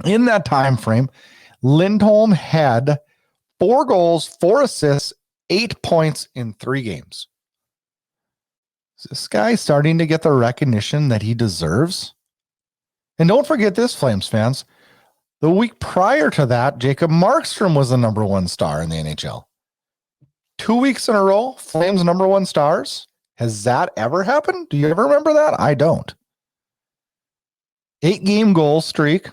In that time frame, Lindholm had 4 goals, 4 assists, 8 points in 3 games. Is this guy starting to get the recognition that he deserves? And don't forget this, Flames fans. The week prior to that, Jacob Markstrom was the number 1 star in the NHL. 2 weeks in a row, Flames number 1 stars. Has that ever happened? Do you ever remember that? I don't. 8-game goal streak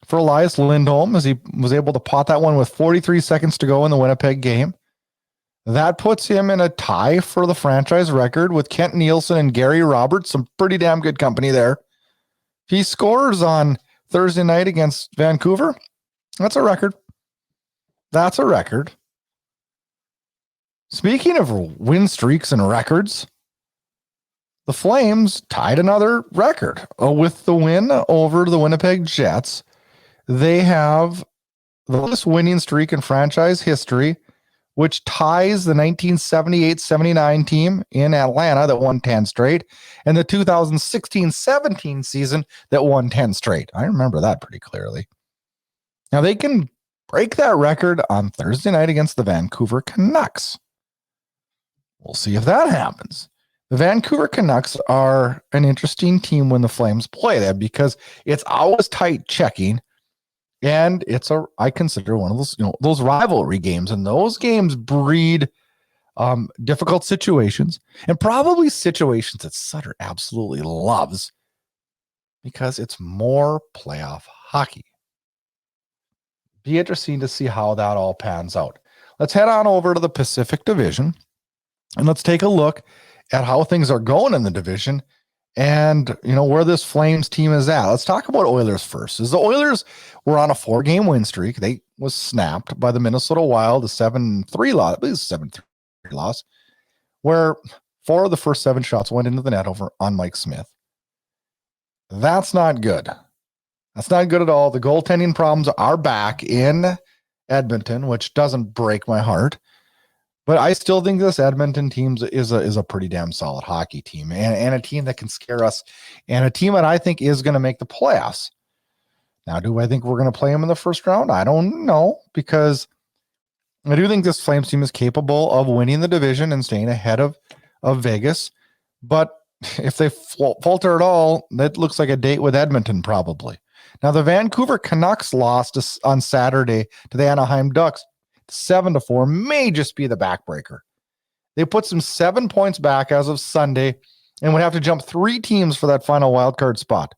for Elias Lindholm as he was able to pot that one with 43 seconds to go in the Winnipeg game. That puts him in a tie for the franchise record with Kent Nielsen and Gary Roberts. Some pretty damn good company there. He scores on Thursday night against Vancouver. That's a record. That's a record. Speaking of win streaks and records, the Flames tied another record with the win over the Winnipeg Jets. They have the longest winning streak in franchise history, which ties the 1978-79 team in Atlanta that won 10 straight and the 2016-17 season that won 10 straight. I remember that pretty clearly. Now they can break that record on Thursday night against the Vancouver Canucks. We'll see if that happens. The Vancouver Canucks are an interesting team when the Flames play them because it's always tight checking. And I consider one of those, those rivalry games, and those games breed difficult situations and probably situations that Sutter absolutely loves because it's more playoff hockey. Be interesting to see how that all pans out. Let's head on over to the Pacific Division and let's take a look at how things are going in the division and where this Flames team is at. Let's talk about Oilers first. As the Oilers were on a 4-game win streak, they was snapped by the Minnesota Wild, a 7-3 loss, I believe 7-3 loss, where 4 of the first 7 shots went into the net over on Mike Smith. That's not good. That's not good at all. The goaltending problems are back in Edmonton, which doesn't break my heart. But I still think this Edmonton team is a pretty damn solid hockey team and a team that can scare us and a team that I think is going to make the playoffs. Now, do I think we're going to play them in the first round? I don't know, because I do think this Flames team is capable of winning the division and staying ahead of Vegas. But if they falter at all, that looks like a date with Edmonton probably. Now, the Vancouver Canucks lost on Saturday to the Anaheim Ducks 7-4, may just be the backbreaker. They put some 7 points back as of Sunday and would have to jump 3 teams for that final wildcard spot.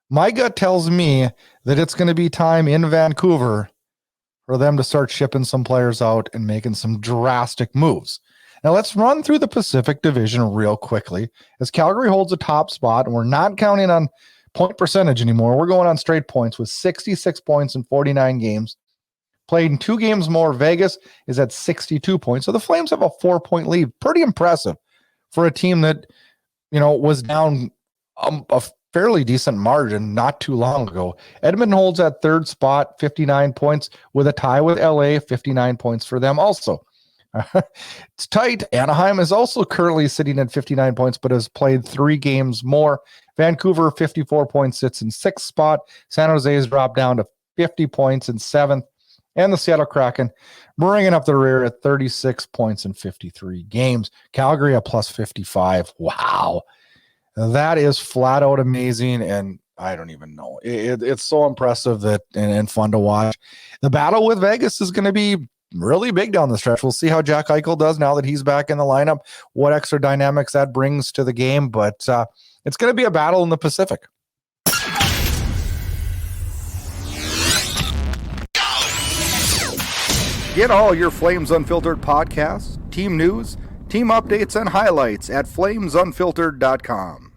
My gut tells me that it's going to be time in Vancouver for them to start shipping some players out and making some drastic moves. Now let's run through the Pacific Division real quickly as Calgary holds a top spot, and we're not counting on point percentage anymore. We're going on straight points with 66 points in 49 games. Played in 2 games more. Vegas is at 62 points. So the Flames have a 4-point lead. Pretty impressive for a team that, was down a fairly decent margin not too long ago. Edmonton holds at 3rd spot, 59 points, with a tie with LA, 59 points for them also. It's tight. Anaheim is also currently sitting at 59 points, but has played 3 games more. Vancouver, 54 points, sits in 6th spot. San Jose has dropped down to 50 points in 7th. And the Seattle Kraken bringing up the rear at 36 points in 53 games. Calgary at plus 55. Wow. That is flat out amazing. And I don't even know. It's so impressive and fun to watch. The battle with Vegas is going to be really big down the stretch. We'll see how Jack Eichel does now that he's back in the lineup, what extra dynamics that brings to the game. But it's going to be a battle in the Pacific. Get all your Flames Unfiltered podcasts, team news, team updates, and highlights at flamesunfiltered.com.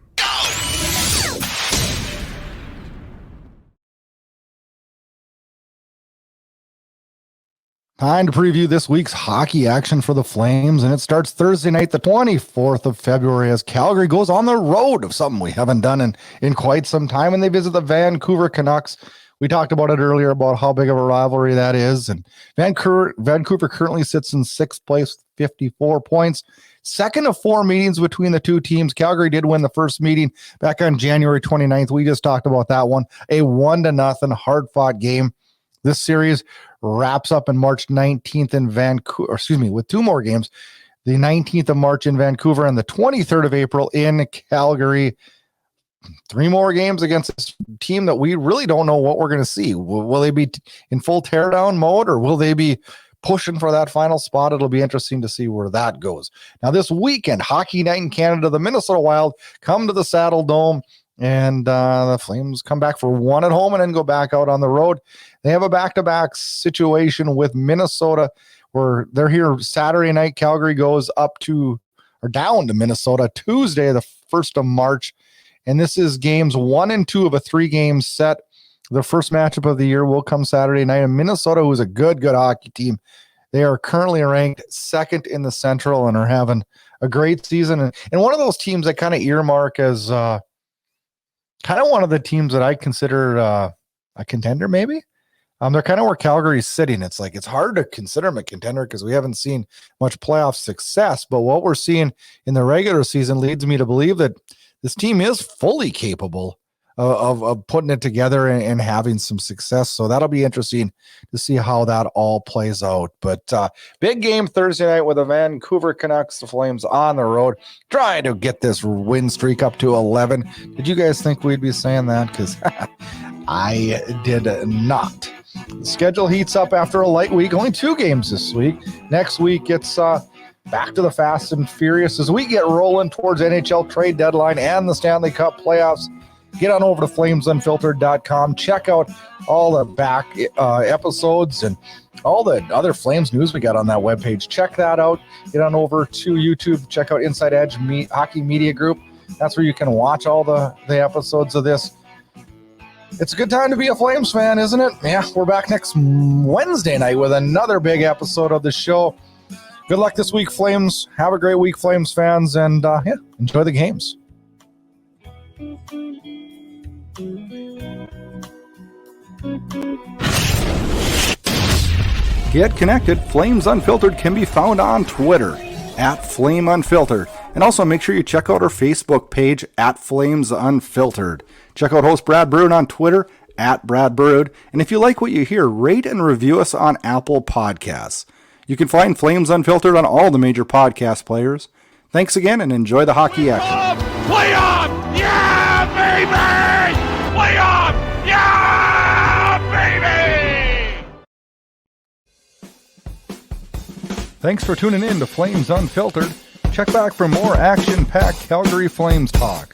Time to preview this week's hockey action for the Flames, and it starts Thursday night, the 24th of February, as Calgary goes on the road of something we haven't done in quite some time, and they visit the Vancouver Canucks. We talked about it earlier about how big of a rivalry that is. And Vancouver currently sits in 6th place, 54 points. Second of 4 meetings between the two teams. Calgary did win the first meeting back on January 29th. We just talked about that one. A 1-0 hard-fought game. This series wraps up in March 19th in Vancouver, with 2 more games. The 19th of March in Vancouver and the 23rd of April in Calgary. 3 more games against this team that we really don't know what we're going to see. Will they be in full teardown mode, or will they be pushing for that final spot? It'll be interesting to see where that goes. Now, this weekend, Hockey Night in Canada, the Minnesota Wild come to the Saddle Dome, and the Flames come back for 1 at home and then go back out on the road. They have a back-to-back situation with Minnesota, where they're here Saturday night. Calgary goes down to Minnesota Tuesday, the 1st of March. And this is games 1 and 2 of a 3-game set. The first matchup of the year will come Saturday night. And Minnesota, who's a good hockey team, They are currently ranked second in the Central and are having a great season. And one of those teams that kind of earmark as kind of one of the teams that I consider a contender, maybe. They're kind of where Calgary's sitting. It's like it's hard to consider them a contender because we haven't seen much playoff success. But what we're seeing in the regular season leads me to believe that this team is fully capable of putting it together and having some success. So that'll be interesting to see how that all plays out. But big game Thursday night with the Vancouver Canucks, the Flames on the road, trying to get this win streak up to 11. Did you guys think we'd be saying that? Because I did not. The schedule heats up after a light week. Only 2 games this week. Next week, it's back to the fast and furious as we get rolling towards NHL trade deadline and the Stanley Cup playoffs. Get on over to flamesunfiltered.com. Check out all the back episodes and all the other Flames news we got on that webpage. Check that out. Get on over to YouTube. Check out Inside Edge Hockey Media Group. That's where you can watch all the episodes of this. It's a good time to be a Flames fan, isn't it? Yeah, we're back next Wednesday night with another big episode of the show. Good luck this week, Flames. Have a great week, Flames fans, and enjoy the games. Get connected. Flames Unfiltered can be found on Twitter @FlameUnfiltered. And also make sure you check out our Facebook page @FlamesUnfiltered. Check out host Brad Burud on Twitter @BradBurud. And if you like what you hear, rate and review us on Apple Podcasts. You can find Flames Unfiltered on all the major podcast players. Thanks again and enjoy the hockey action. Play on! Yeah, baby! Play on! Yeah, baby! Thanks for tuning in to Flames Unfiltered. Check back for more action-packed Calgary Flames talk.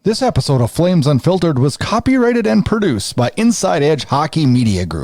This episode of Flames Unfiltered was copyrighted and produced by Inside Edge Hockey Media Group.